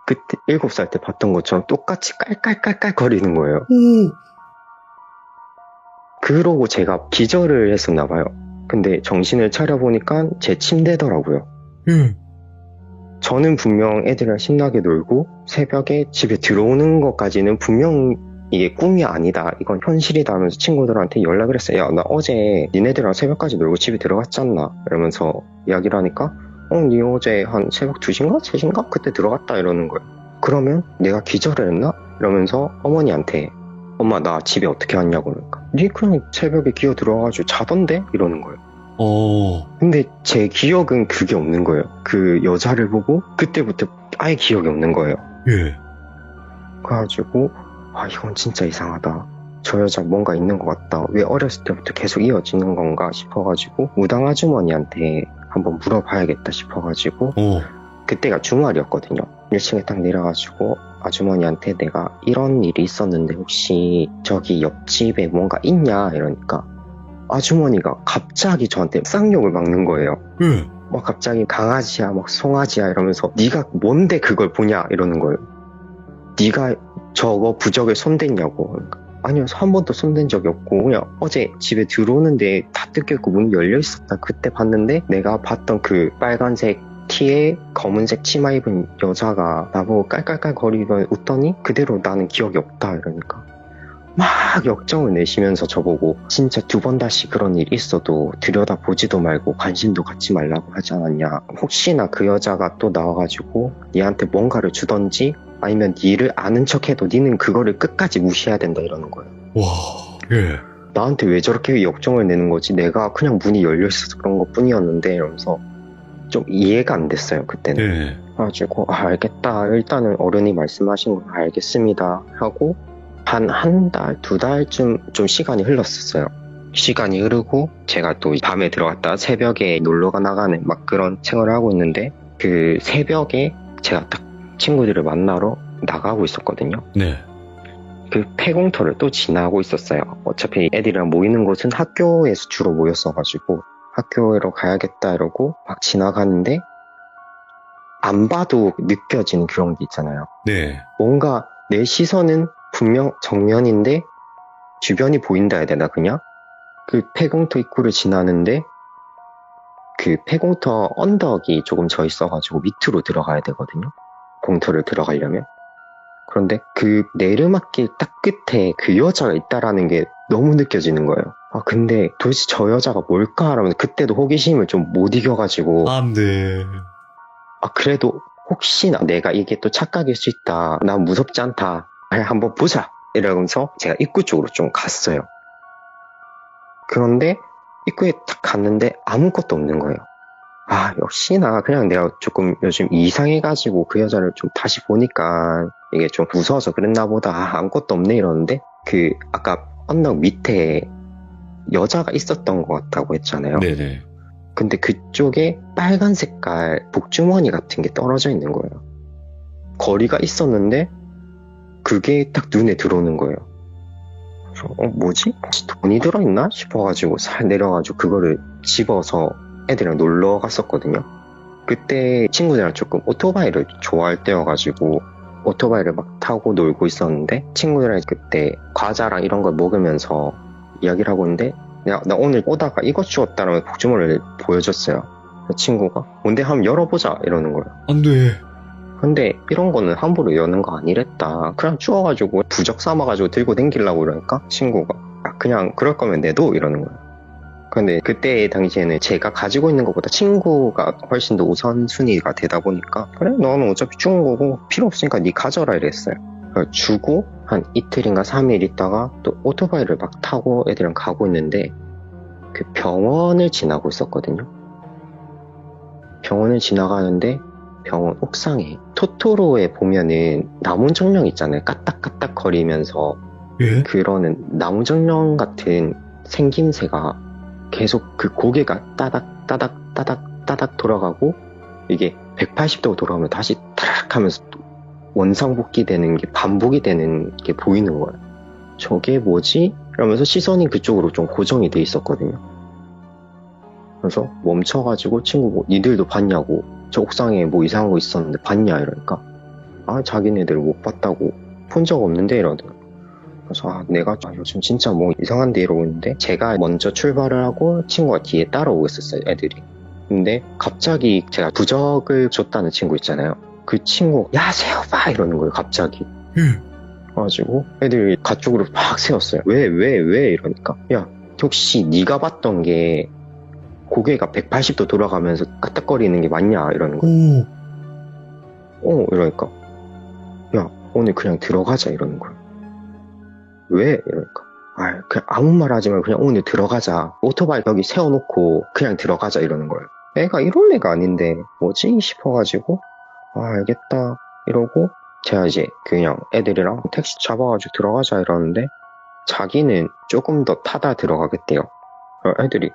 그때 7살 때 봤던 것처럼 똑같이 깔깔깔깔 거리는 거예요. 오. 그러고 제가 기절을 했었나 봐요. 근데 정신을 차려보니까 제 침대더라고요. 예. 저는 분명 애들이랑 신나게 놀고 새벽에 집에 들어오는 것까지는 분명 이게 꿈이 아니다. 이건 현실이다 하면서 친구들한테 연락을 했어요. 야, 나 어제 니네들이랑 새벽까지 놀고 집에 들어갔지 않나? 이러면서 이야기를 하니까 니 어제 한 새벽 2시인가? 3시인가? 그때 들어갔다 이러는 거예요. 그러면 내가 기절을 했나? 이러면서 어머니한테 엄마 나 집에 어떻게 왔냐고 그러니까 니 그냥 새벽에 기어 들어와가지고 자던데? 이러는 거예요. 근데 제 기억은 그게 없는 거예요. 그 여자를 보고 그때부터 아예 기억이 없는 거예요. 예. 그래가지고 이건 진짜 이상하다. 저 여자 뭔가 있는 것 같다. 왜 어렸을 때부터 계속 이어지는 건가 싶어가지고 무당 아주머니한테 한번 물어봐야겠다 싶어가지고 오. 그때가 주말이었거든요. 1층에 딱 내려가지고 아주머니한테 내가 이런 일이 있었는데 혹시 저기 옆집에 뭔가 있냐 이러니까 아주머니가 갑자기 저한테 쌍욕을 막는 거예요. 예. 막 갑자기 강아지야 막 송아지야 이러면서 네가 뭔데 그걸 보냐 이러는 거예요. 네가 저거 부적에 손댔냐고. 그러니까, 아니요 한 번도 손댄 적이 없고 그냥 어제 집에 들어오는데 다 뜯겨있고 문이 열려있었다. 그때 봤는데 내가 봤던 그 빨간색 티에 검은색 치마 입은 여자가 나보고 깔깔깔 거리며 웃더니 그대로 나는 기억이 없다 이러니까 막 역정을 내시면서 저보고 진짜 2번 다시 그런 일이 있어도 들여다보지도 말고 관심도 갖지 말라고 하지 않았냐. 혹시나 그 여자가 또 나와가지고 니한테 뭔가를 주던지 아니면 니를 아는 척해도 니는 그거를 끝까지 무시해야 된다 이러는 거예요. 와. 예. 나한테 왜 저렇게 역정을 내는 거지? 내가 그냥 문이 열려있어서 그런 것 뿐이었는데 이러면서 좀 이해가 안 됐어요 그때는. 예. 그래가지고 알겠다 일단은 어른이 말씀하신 거 알겠습니다 하고 한 달, 2달쯤 좀 시간이 흘렀었어요. 시간이 흐르고 제가 또 밤에 들어갔다 새벽에 놀러가 나가는 막 그런 생활을 하고 있는데 그 새벽에 제가 딱 친구들을 만나러 나가고 있었거든요. 네. 그 폐공터를 또 지나고 있었어요. 어차피 애들이랑 모이는 곳은 학교에서 주로 모였어가지고 학교로 가야겠다 이러고 막 지나가는데 안 봐도 느껴지는 그런 게 있잖아요. 네. 뭔가 내 시선은 분명 정면인데 주변이 보인다 해야 되나 그냥? 그 폐공터 입구를 지나는데 그 폐공터 언덕이 조금 져 있어가지고 밑으로 들어가야 되거든요. 공터를 들어가려면. 그런데 그 내리막길 딱 끝에 그 여자가 있다라는 게 너무 느껴지는 거예요. 근데 도대체 저 여자가 뭘까? 하면서 그때도 호기심을 좀 못 이겨가지고 안 돼. 그래도 혹시나 내가 이게 또 착각일 수 있다. 난 무섭지 않다. 한번 보자. 이러면서 제가 입구 쪽으로 좀 갔어요. 그런데 입구에 딱 갔는데 아무것도 없는 거예요. 역시나 그냥 내가 조금 요즘 이상해가지고 그 여자를 좀 다시 보니까 이게 좀 무서워서 그랬나 보다. 아무것도 없네 이러는데 그 아까 언덕 밑에 여자가 있었던 것 같다고 했잖아요. 네네. 근데 그쪽에 빨간 색깔 복주머니 같은 게 떨어져 있는 거예요. 거리가 있었는데 그게 딱 눈에 들어오는 거예요. 그래서 뭐지? 혹시 돈이 들어있나? 싶어가지고 살 내려가지고 그거를 집어서 애들이랑 놀러 갔었거든요. 그때 친구들이랑 조금 오토바이를 좋아할 때여가지고 오토바이를 막 타고 놀고 있었는데 친구들이랑 그때 과자랑 이런 걸 먹으면서 이야기를 하고 있는데 야, 나 오늘 오다가 이거 주웠다라며 복주머니를 보여줬어요. 그 친구가 뭔데 한번 열어보자 이러는 거예요. 안 돼. 근데 이런 거는 함부로 여는 거 아니랬다. 그냥 주워가지고 부적 삼아가지고 들고 댕기려고 이러니까 친구가 야, 그냥 그럴 거면 내도 이러는 거예요. 근데 그때 당시에는 제가 가지고 있는 것보다 친구가 훨씬 더 우선순위가 되다 보니까 그래 너는 어차피 죽은 거고 필요 없으니까 네 가져라 이랬어요. 주고 한 이틀인가 3일 있다가 또 오토바이를 막 타고 애들이랑 가고 있는데 그 병원을 지나고 있었거든요. 병원을 지나가는데 병원 옥상에 토토로에 보면은 나무정령 있잖아요. 까딱까딱 거리면서 예? 그러는 나무정령 같은 생김새가 계속 그 고개가 따닥 따닥 따닥 따닥 돌아가고 이게 180도 돌아오면 다시 타락 하면서 원상복귀 되는 게 반복이 되는 게 보이는 거예요. 저게 뭐지? 이러면서 시선이 그쪽으로 좀 고정이 돼 있었거든요. 그래서 멈춰가지고 친구고 니들도 봤냐고 저 옥상에 뭐 이상한 거 있었는데 봤냐 이러니까 아 자기네들 못 봤다고 본 적 없는데 이러더라고요. 그래서 내가 요즘 진짜 뭐 이상한데 이러고 있는데 제가 먼저 출발을 하고 친구가 뒤에 따라오고 있었어요 애들이. 근데 갑자기 제가 부적을 줬다는 친구 있잖아요. 그 친구 야 세워봐 이러는 거예요 갑자기. 그래가지고 애들이 가쪽으로 막 세웠어요. 왜 이러니까 야 혹시 네가 봤던 게 고개가 180도 돌아가면서 까딱거리는 게 맞냐 이러는 거예요. 이러니까 야 오늘 그냥 들어가자 이러는 거예요. 왜? 이러니까 그냥 아무 말 하지 말고 그냥 오늘 들어가자. 오토바이 여기 세워놓고 그냥 들어가자 이러는 거예요. 애가 이럴 애가 아닌데 뭐지? 싶어가지고 알겠다 이러고 제가 이제 그냥 애들이랑 택시 잡아가지고 들어가자 이러는데 자기는 조금 더 타다 들어가겠대요. 애들이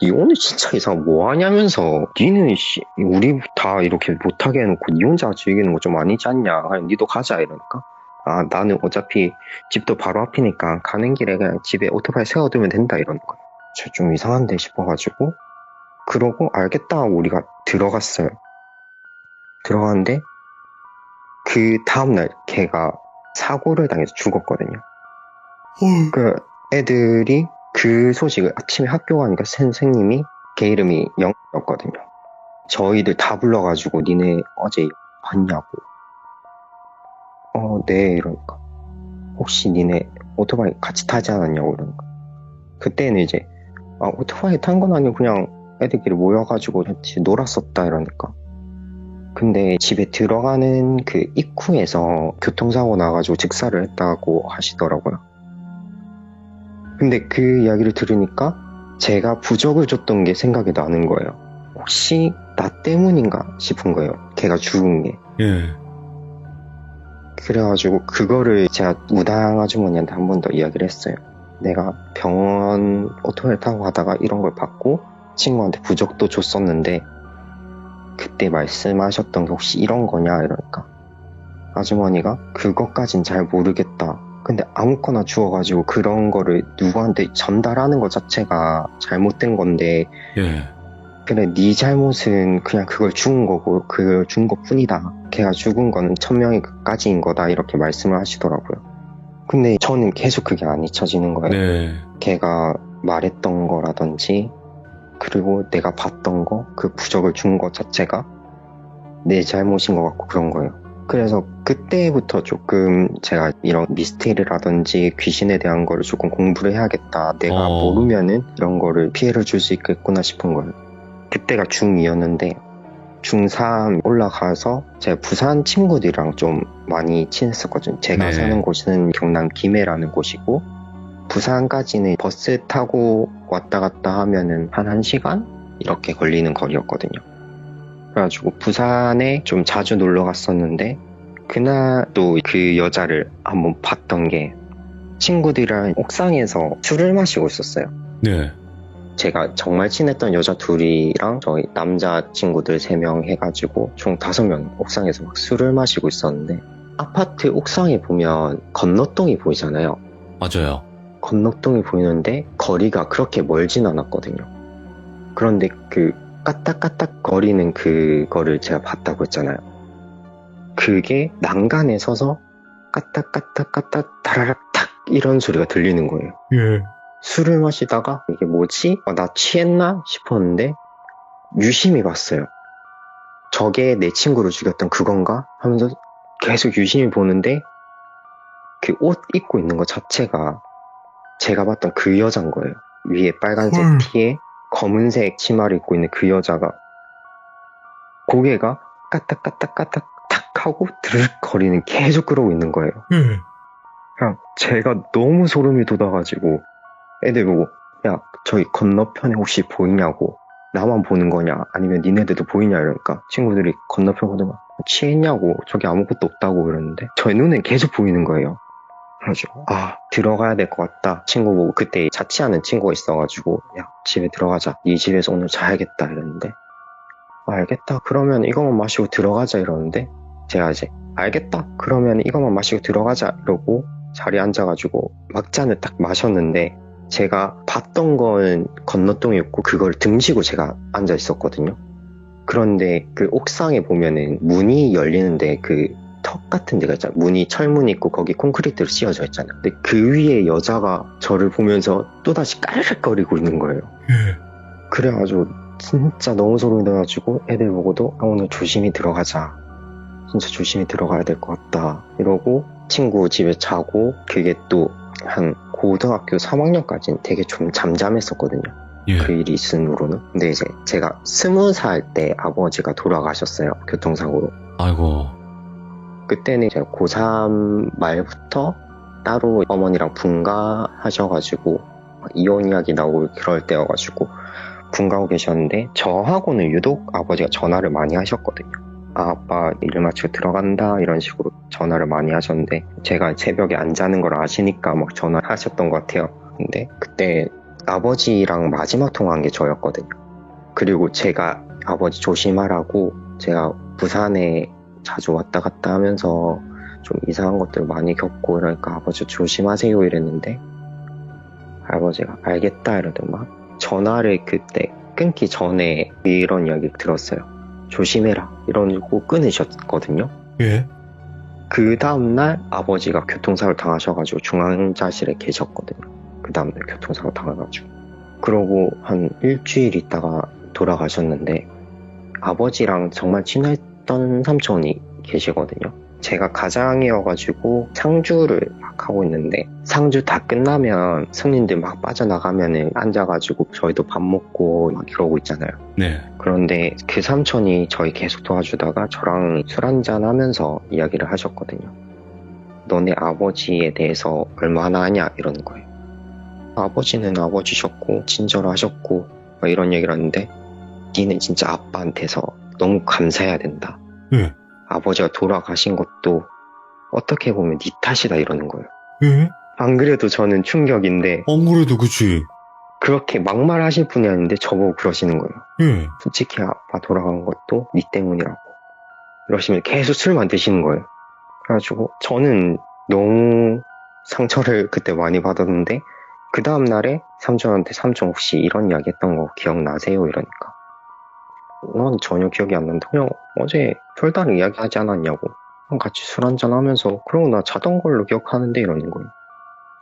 니 오늘 진짜 이상 뭐하냐면서 니는 우리 다 이렇게 못하게 해놓고 니 혼자 즐기는 거 좀 아니지 않냐. 그냥 니도 가자 이러니까 나는 어차피 집도 바로 앞이니까 가는 길에 그냥 집에 오토바이 세워두면 된다 이러는 거예요. 저 좀 이상한데 싶어가지고 그러고 알겠다 하고 우리가 들어갔어요. 들어갔는데 그 다음날 걔가 사고를 당해서 죽었거든요. 그 애들이 그 소식을 아침에 학교 가니까 선생님이 걔 이름이 영이었거든요. 저희들 다 불러가지고 니네 어제 봤냐고. 네 이러니까 혹시 니네 오토바이 같이 타지 않았냐고 이러니까 그때는 이제 오토바이 탄 건 아니고 그냥 애들끼리 모여가지고 같이 놀았었다 이러니까 근데 집에 들어가는 그 입구에서 교통사고 나가지고 즉사를 했다고 하시더라고요. 근데 그 이야기를 들으니까 제가 부적을 줬던 게 생각이 나는 거예요. 혹시 나 때문인가 싶은 거예요. 걔가 죽은 게. 예. 그래가지고 그거를 제가 무당 아주머니한테 한 번 더 이야기를 했어요. 내가 병원 오토바이를 타고 가다가 이런 걸 받고 친구한테 부적도 줬었는데 그때 말씀하셨던 게 혹시 이런 거냐 이러니까 아주머니가 그것까진 잘 모르겠다. 근데 아무거나 주워가지고 그런 거를 누구한테 전달하는 것 자체가 잘못된 건데 예. 그래 네 잘못은 그냥 그걸 죽은 거고 그걸 준 것뿐이다. 걔가 죽은 거는 천명이까지인 거다 이렇게 말씀을 하시더라고요. 근데 저는 계속 그게 안 잊혀지는 거예요. 네. 걔가 말했던 거라든지 그리고 내가 봤던 거 그 부적을 준 것 자체가 내 잘못인 것 같고 그런 거예요. 그래서 그때부터 조금 제가 이런 미스테리라든지 귀신에 대한 거를 조금 공부를 해야겠다. 내가 모르면은 이런 거를 피해를 줄 수 있겠구나 싶은 거예요. 그때가 중2였는데 중3 올라가서 제가 부산 친구들이랑 좀 많이 친했었거든요. 제가 네. 사는 곳은 경남 김해라는 곳이고 부산까지는 버스 타고 왔다 갔다 하면은 한 1시간? 이렇게 걸리는 거리였거든요. 그래가지고 부산에 좀 자주 놀러 갔었는데 그날도 그 여자를 한번 봤던 게 친구들이랑 옥상에서 술을 마시고 있었어요. 네. 제가 정말 친했던 여자 둘이랑 저희 남자 친구들 3명 해가지고 총 5명 옥상에서 막 술을 마시고 있었는데, 아파트 옥상에 보면 건너동이 보이잖아요. 맞아요. 건너동이 보이는데 거리가 그렇게 멀진 않았거든요. 그런데 그 까딱까딱 거리는 그거를 제가 봤다고 했잖아요. 그게 난간에 서서 까딱까딱까딱 다라락 탁 이런 소리가 들리는 거예요. 예. 술을 마시다가 이게 뭐지? 나 취했나 싶었는데 유심히 봤어요. 저게 내 친구를 죽였던 그건가? 하면서 계속 유심히 보는데 그 옷 입고 있는 것 자체가 제가 봤던 그 여자인 거예요. 위에 빨간색 티에 검은색 치마를 입고 있는 그 여자가 고개가 까딱까딱까딱 탁 하고 드르륵 거리는 계속 그러고 있는 거예요. 그냥 제가 너무 소름이 돋아가지고 애들 보고 야 저기 건너편에 혹시 보이냐고, 나만 보는 거냐 아니면 니네들도 보이냐 이러니까 친구들이 건너편 보더니 취했냐고 저기 아무것도 없다고 그러는데 저희 눈엔 계속 보이는 거예요. 그래가지고 들어가야 될 것 같다. 친구 보고 그때 자취하는 친구가 있어가지고 야 집에 들어가자, 네 집에서 오늘 자야겠다 이랬는데 알겠다 그러면 이거만 마시고 들어가자 이러는데 제가 이제 알겠다 그러면 이거만 마시고 들어가자 이러고 자리에 앉아가지고 막잔을 딱 마셨는데 제가 봤던 건 건너동이었고 그걸 등지고 제가 앉아 있었거든요. 그런데 그 옥상에 보면은 문이 열리는데 그 턱 같은 데가 있잖아요. 문이 철문이 있고 거기 콘크리트로 씌워져 있잖아요. 근데 그 위에 여자가 저를 보면서 또다시 까르륵거리고 있는 거예요. 그래가지고 진짜 너무 소름이 돋아가지고 애들 보고도 오늘 조심히 들어가자, 진짜 조심히 들어가야 될 것 같다 이러고 친구 집에 자고, 그게 또 한 고등학교 3학년까지는 되게 좀 잠잠했었거든요. 그 일이 있은 후로는. 근데 이제 제가 20살 때 아버지가 돌아가셨어요. 교통사고로. 아이고. 그때는 제가 고3 말부터 따로 어머니랑 분가하셔가지고 이혼 이야기 나오고 그럴 때여가지고 분가하고 계셨는데 저하고는 유독 아버지가 전화를 많이 하셨거든요. 아빠 일 마치고 들어간다 이런 식으로 전화를 많이 하셨는데 제가 새벽에 안 자는 걸 아시니까 막 전화하셨던 것 같아요. 근데 그때 아버지랑 마지막 통화한 게 저였거든요. 그리고 제가 아버지 조심하라고, 제가 부산에 자주 왔다 갔다 하면서 좀 이상한 것들 많이 겪고 그러니까 아버지 조심하세요 이랬는데 아버지가 알겠다 이러더만 전화를 그때 끊기 전에 이런 이야기 들었어요. 조심해라 이러고 끊으셨거든요. 그 다음날 아버지가 교통사고를 당하셔가지고 중환자실에 계셨거든요. 그 다음날 교통사고 당해가지고 그러고 한 일주일 있다가 돌아가셨는데 아버지랑 정말 친했던 삼촌이 계시거든요. 제가 가장이어가지고 상주를 막 하고 있는데 상주 다 끝나면 손님들 막 빠져나가면은 앉아가지고 저희도 밥 먹고 막 이러고 있잖아요. 네. 그런데 그 삼촌이 저희 계속 도와주다가 저랑 술 한잔 하면서 이야기를 하셨거든요. 너네 아버지에 대해서 얼마나 아냐 이러는 거예요. 아버지는 아버지셨고 친절하셨고 막 이런 얘기를 하는데 니는 진짜 아빠한테서 너무 감사해야 된다. 아버지가 돌아가신 것도 어떻게 보면 네 탓이다 이러는 거예요. 안 그래도 저는 충격인데 안 그래도 그치. 그렇게 막말하실 분이 아닌데 저보고 그러시는 거예요. 솔직히 아빠 돌아간 것도 네 때문이라고 이러시면 계속 술만 드시는 거예요. 그래가지고 저는 너무 상처를 그때 많이 받았는데 그 다음날에 삼촌한테 삼촌 혹시 이런 이야기 했던 거 기억나세요? 이러니까 난 전혀 기억이 안 난다. 그냥 어제 별다른 이야기 하지 않았냐고. 그냥 같이 술 한잔 하면서 그러고 나 자던 걸로 기억하는데 이러는 거예요.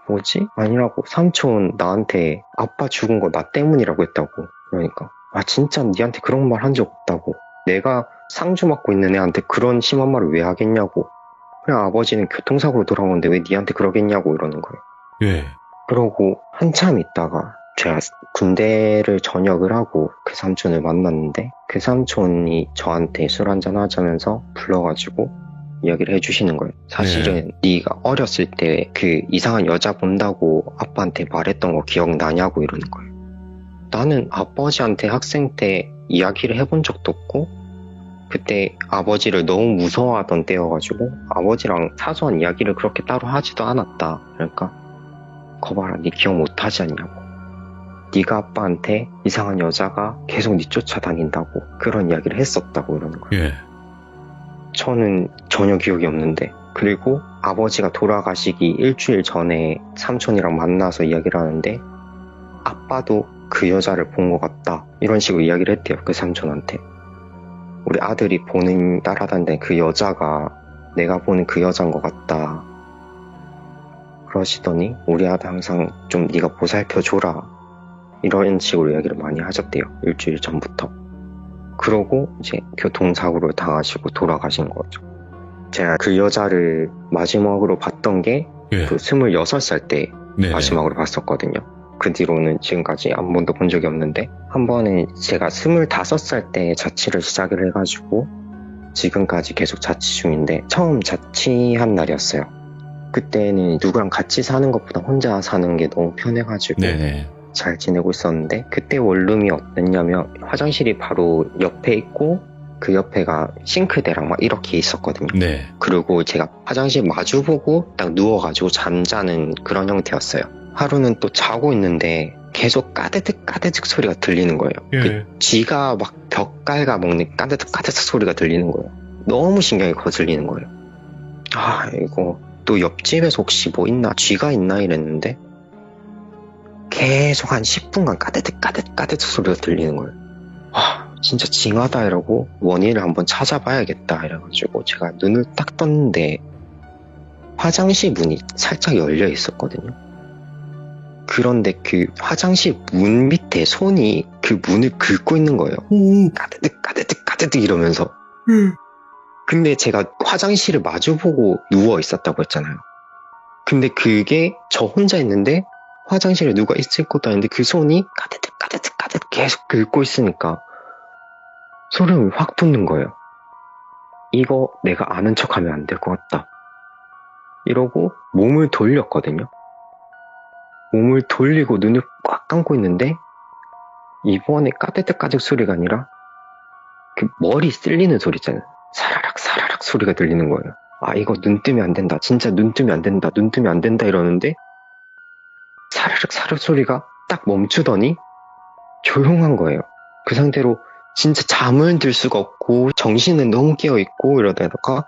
뭐지? 아니라고. 삼촌 나한테 아빠 죽은 거 나 때문이라고 했다고. 그러니까 진짜 니한테 그런 말 한 적 없다고. 내가 상주 맡고 있는 애한테 그런 심한 말을 왜 하겠냐고. 그냥 아버지는 교통사고로 돌아오는데 왜 니한테 그러겠냐고 이러는 거예요. 그러고 한참 있다가 제가 군대를 전역을 하고 그 삼촌을 만났는데 그 삼촌이 저한테 술 한잔 하자면서 불러가지고 이야기를 해주시는 거예요. 사실은 네가 어렸을 때 그 이상한 여자 본다고 아빠한테 말했던 거 기억나냐고 이러는 거예요. 나는 아버지한테 학생 때 이야기를 해본 적도 없고 그때 아버지를 너무 무서워하던 때여가지고 아버지랑 사소한 이야기를 그렇게 따로 하지도 않았다. 그러니까 거봐라 네 기억 못하지 않냐고. 네가 아빠한테 이상한 여자가 계속 네 쫓아다닌다고 그런 이야기를 했었다고 이러는 거예요. 예. 저는 전혀 기억이 없는데, 그리고 아버지가 돌아가시기 일주일 전에 삼촌이랑 만나서 이야기를 하는데 아빠도 그 여자를 본 것 같다 이런 식으로 이야기를 했대요. 그 삼촌한테. 우리 아들이 따라다니는 그 여자가 내가 보는 그 여자인 것 같다 그러시더니 우리 아들 항상 좀 네가 보살펴줘라 이런 식으로 이야기를 많이 하셨대요. 일주일 전부터. 그러고 이제 교통사고를 당하시고 돌아가신 거죠. 제가 그 여자를 마지막으로 봤던 게 예. 그 26살 때 네. 마지막으로 봤었거든요. 그 뒤로는 지금까지 한 번도 본 적이 없는데, 한 번은 제가 25살 때 자취를 시작을 해가지고 지금까지 계속 자취 중인데, 처음 자취한 날이었어요. 그때는 누구랑 같이 사는 것보다 혼자 사는 게 너무 편해가지고 네네. 잘 지내고 있었는데, 그때 원룸이 어땠냐면 화장실이 바로 옆에 있고 그 옆에가 싱크대랑 막 이렇게 있었거든요. 네. 그리고 제가 화장실 마주보고 딱 누워가지고 잠자는 그런 형태였어요. 하루는 또 자고 있는데 계속 까드득 까드득 소리가 들리는 거예요. 예. 그 쥐가 막 벽 깔가 먹는 까드득 까드득 소리가 들리는 거예요. 너무 신경이 거슬리는 거예요. 아, 이거 또 옆집에서 혹시 뭐 있나, 쥐가 있나 이랬는데 계속 한 10분간 까드득 까드득 까드득 소리가 들리는 거예요. 아, 진짜 징하다 이러고 원인을 한번 찾아봐야겠다 이래가지고 제가 눈을 딱 떴는데 화장실 문이 살짝 열려 있었거든요. 그런데 그 화장실 문 밑에 손이 그 문을 긁고 있는 거예요. 오. 까드득 까드득 까드득 이러면서. 근데 제가 화장실을 마주보고 누워 있었다고 했잖아요. 근데 그게 저 혼자 있는데 화장실에 누가 있을 것도 아닌데 그 손이 까드득 까드득 까드득 계속 긁고 있으니까 소름이 확 돋는 거예요. 이거 내가 아는 척하면 안 될 것 같다. 이러고 몸을 돌렸거든요. 몸을 돌리고 눈을 꽉 감고 있는데 이번에 까드득 까드득 소리가 아니라 그 머리 쓸리는 소리 있잖아요. 사라락 사라락 소리가 들리는 거예요. 아, 이거 눈 뜨면 안 된다. 진짜 눈 뜨면 안 된다. 눈 뜨면 안 된다 이러는데 사라락 사라락 소리가 딱 멈추더니 조용한 거예요. 그 상태로 진짜 잠을 들 수가 없고 정신은 너무 깨어있고 이러다가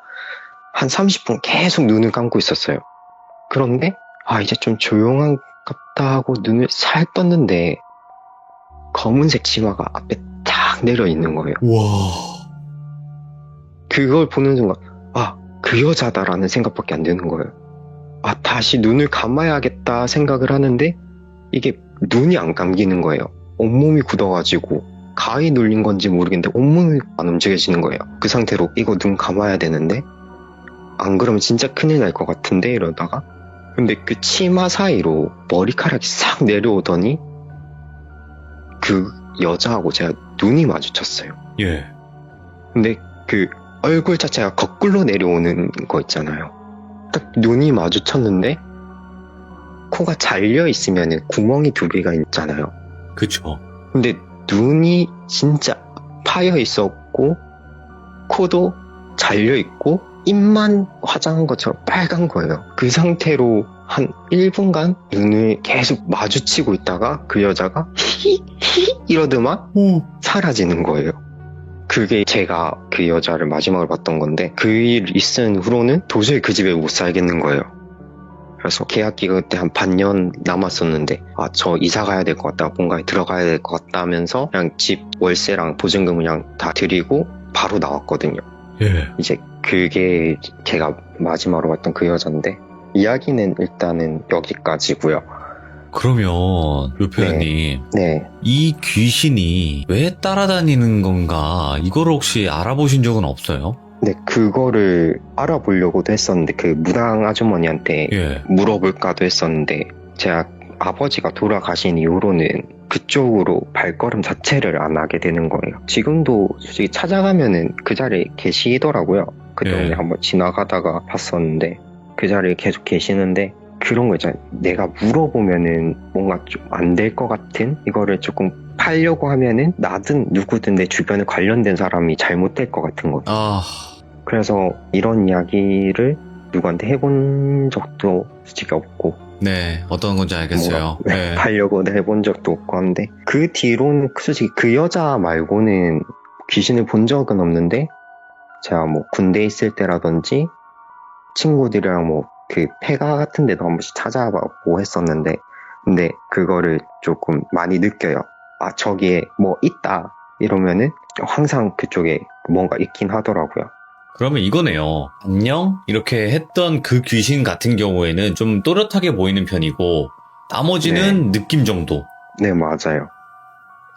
한 30분 계속 눈을 감고 있었어요. 그런데 아, 이제 좀 조용한 같다 하고 눈을 살 떴는데 검은색 치마가 앞에 탁 내려 있는 거예요. 와. 그걸 보는 순간 아, 그 여자다라는 생각밖에 안 드는 거예요. 아, 다시 눈을 감아야겠다 생각을 하는데 이게 눈이 안 감기는 거예요. 온몸이 굳어가지고 가위 눌린 건지 모르겠는데 온몸이 안 움직여지는 거예요. 그 상태로 이거 눈 감아야 되는데 안 그러면 진짜 큰일 날 것 같은데 이러다가 근데 그 치마 사이로 머리카락이 싹 내려오더니 그 여자하고 제가 눈이 마주쳤어요. 예. 근데 그 얼굴 자체가 거꾸로 내려오는 거 있잖아요. 딱 눈이 마주쳤는데 코가 잘려 있으면 구멍이 2개가 있잖아요. 그쵸. 근데 눈이 진짜 파여 있었고 코도 잘려 있고 입만 화장한 것처럼 빨간 거예요. 그 상태로 한 1분간 눈을 계속 마주치고 있다가 그 여자가 히히 이러더만 오. 사라지는 거예요. 그게 제가 그 여자를 마지막으로 봤던 건데 그 일 있은 후로는 도저히 그 집에 못 살겠는 거예요. 그래서 계약기가 그때 한 반년 남았었는데 아, 저 이사 가야 될 것 같다, 뭔가에 들어가야 될 것 같다 하면서 그냥 집 월세랑 보증금 그냥 다 드리고 바로 나왔거든요. 예. 이제 그게 제가 마지막으로 봤던 그 여잔데 이야기는 일단은 여기까지고요. 그러면 요표현님 네. 이 귀신이 왜 따라다니는 건가 이거를 혹시 알아보신 적은 없어요? 네, 그거를 알아보려고도 했었는데 그 무당 아주머니한테 예. 물어볼까도 했었는데 제가 아버지가 돌아가신 이후로는 그쪽으로 발걸음 자체를 안 하게 되는 거예요. 지금도 솔직히 찾아가면은 그 자리에 계시더라고요. 그동안에 예. 한번 지나가다가 봤었는데 그 자리에 계속 계시는데 그런 거 있잖아요. 내가 물어보면은 뭔가 좀 안 될 것 같은 이거를 조금 팔려고 하면은 나든 누구든 내 주변에 관련된 사람이 잘못될 것 같은 거. 아. 그래서 이런 이야기를 누구한테 해본 적도 솔직히 없고 네, 어떤 건지 알겠어요. 뭔가 네. 하려고 해본 적도 없고 한데 그 뒤로는 솔직히 그 여자 말고는 귀신을 본 적은 없는데 제가 뭐 군대 있을 때라든지 친구들이랑 뭐 그 폐가 같은 데도 한 번씩 찾아보고 했었는데 근데 그거를 조금 많이 느껴요. 아 저기에 뭐 있다 이러면은 항상 그쪽에 뭔가 있긴 하더라고요. 그러면 이거네요. 안녕? 이렇게 했던 그 귀신 같은 경우에는 좀 또렷하게 보이는 편이고, 나머지는 느낌 정도. 네 맞아요.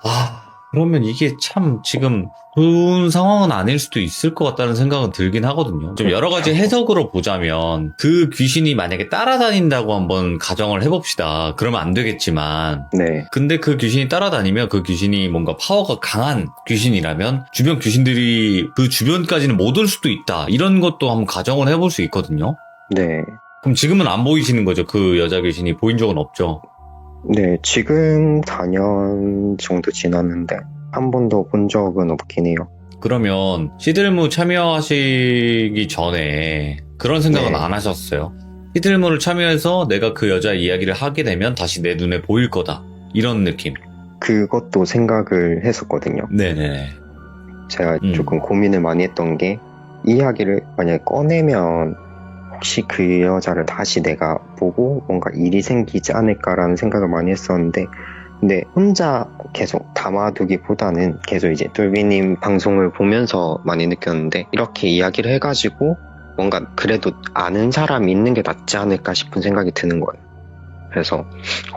아, 그러면 이게 참 지금 좋은 상황은 아닐 수도 있을 것 같다는 생각은 들긴 하거든요. 좀 여러 가지 해석으로 보자면, 그 귀신이 만약에 따라다닌다고 한번 가정을 해봅시다. 그러면 안 되겠지만, 네. 근데 그 귀신이 따라다니면 그 귀신이 뭔가 파워가 강한 귀신이라면 주변 귀신들이 그 주변까지는 못 올 수도 있다. 이런 것도 한번 가정을 해볼 수 있거든요. 네. 그럼 지금은 안 보이시는 거죠? 그 여자 귀신이 보인 적은 없죠? 네, 지금 4년 정도 지났는데 한 번도 본 적은 없긴 해요. 그러면 시들무 참여하시기 전에 그런 생각은 네. 안 하셨어요? 시들무를 참여해서 내가 그 여자 이야기를 하게 되면 다시 내 눈에 보일 거다. 이런 느낌. 그것도 생각을 했었거든요. 네네. 제가 조금 고민을 많이 했던 게 이야기를 만약에 꺼내면 혹시 그 여자를 다시 내가 보고 뭔가 일이 생기지 않을까라는 생각을 많이 했었는데 근데 혼자 계속 담아두기보다는 계속 이제 똘비님 방송을 보면서 많이 느꼈는데 이렇게 이야기를 해가지고 뭔가 그래도 아는 사람이 있는 게 낫지 않을까 싶은 생각이 드는 거예요. 그래서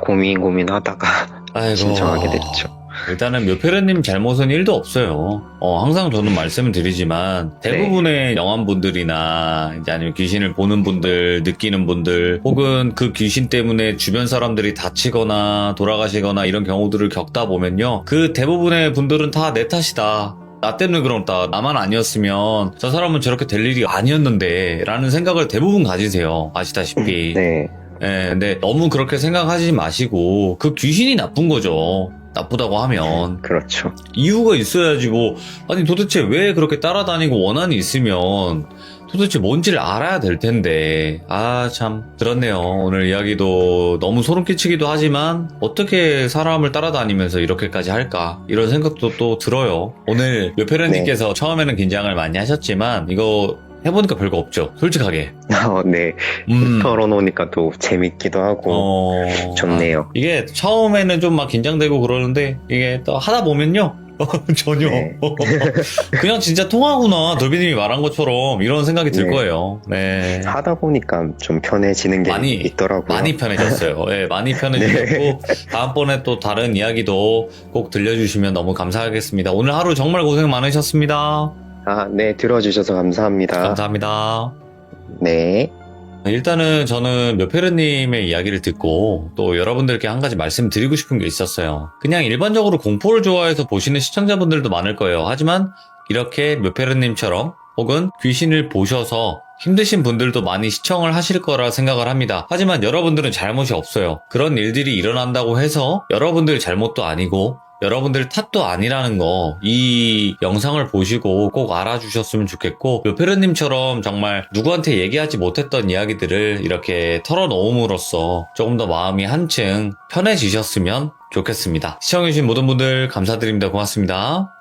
고민하다가 아이고. 신청하게 됐죠. 일단은 묘페르님 잘못은 1도 없어요. 항상 저는 말씀을 드리지만 대부분의 영암분들이나 이제 아니면 귀신을 보는 분들, 느끼는 분들 혹은 그 귀신 때문에 주변 사람들이 다치거나 돌아가시거나 이런 경우들을 겪다 보면요. 그 대부분의 분들은 다 내 탓이다. 나 때문에 그렇다. 나만 아니었으면 저 사람은 저렇게 될 일이 아니었는데 라는 생각을 대부분 가지세요. 아시다시피. 네, 근데 너무 그렇게 생각하지 마시고 그 귀신이 나쁜 거죠. 나쁘다고 하면 그렇죠. 이유가 있어야지 뭐 아니 도대체 왜 그렇게 따라다니고 원한이 있으면 도대체 뭔지를 알아야 될 텐데 아 참 그렇네요. 오늘 이야기도 너무 소름 끼치기도 하지만 어떻게 사람을 따라다니면서 이렇게까지 할까 이런 생각도 또 들어요. 오늘 묘페르님께서 처음에는 긴장을 많이 하셨지만 이거 해보니까 별거 없죠. 솔직하게. 네, 털어놓으니까 또 재밌기도 하고 좋네요. 이게 처음에는 좀 막 긴장되고 그러는데 이게 또 하다 보면요. 전혀. 네. 그냥 진짜 통하구나. 돌비님이 말한 것처럼 이런 생각이 들 네. 거예요. 네. 하다 보니까 좀 편해지는 게 있더라고요. 많이 편해졌어요. 네, 많이 편해지셨고 다음번에 또 다른 이야기도 꼭 들려주시면 너무 감사하겠습니다. 오늘 하루 정말 고생 많으셨습니다. 아, 네, 들어주셔서 감사합니다. 감사합니다. 네. 일단은 저는 묘페르님의 이야기를 듣고 또 여러분들께 한 가지 말씀드리고 싶은 게 있었어요. 그냥 일반적으로 공포를 좋아해서 보시는 시청자분들도 많을 거예요. 하지만 이렇게 묘페르님처럼 혹은 귀신을 보셔서 힘드신 분들도 많이 시청을 하실 거라 생각을 합니다. 하지만 여러분들은 잘못이 없어요. 그런 일들이 일어난다고 해서 여러분들 잘못도 아니고 여러분들 탓도 아니라는 거 이 영상을 보시고 꼭 알아주셨으면 좋겠고 묘페르님처럼 정말 누구한테 얘기하지 못했던 이야기들을 이렇게 털어놓음으로써 조금 더 마음이 한층 편해지셨으면 좋겠습니다. 시청해주신 모든 분들 감사드립니다. 고맙습니다.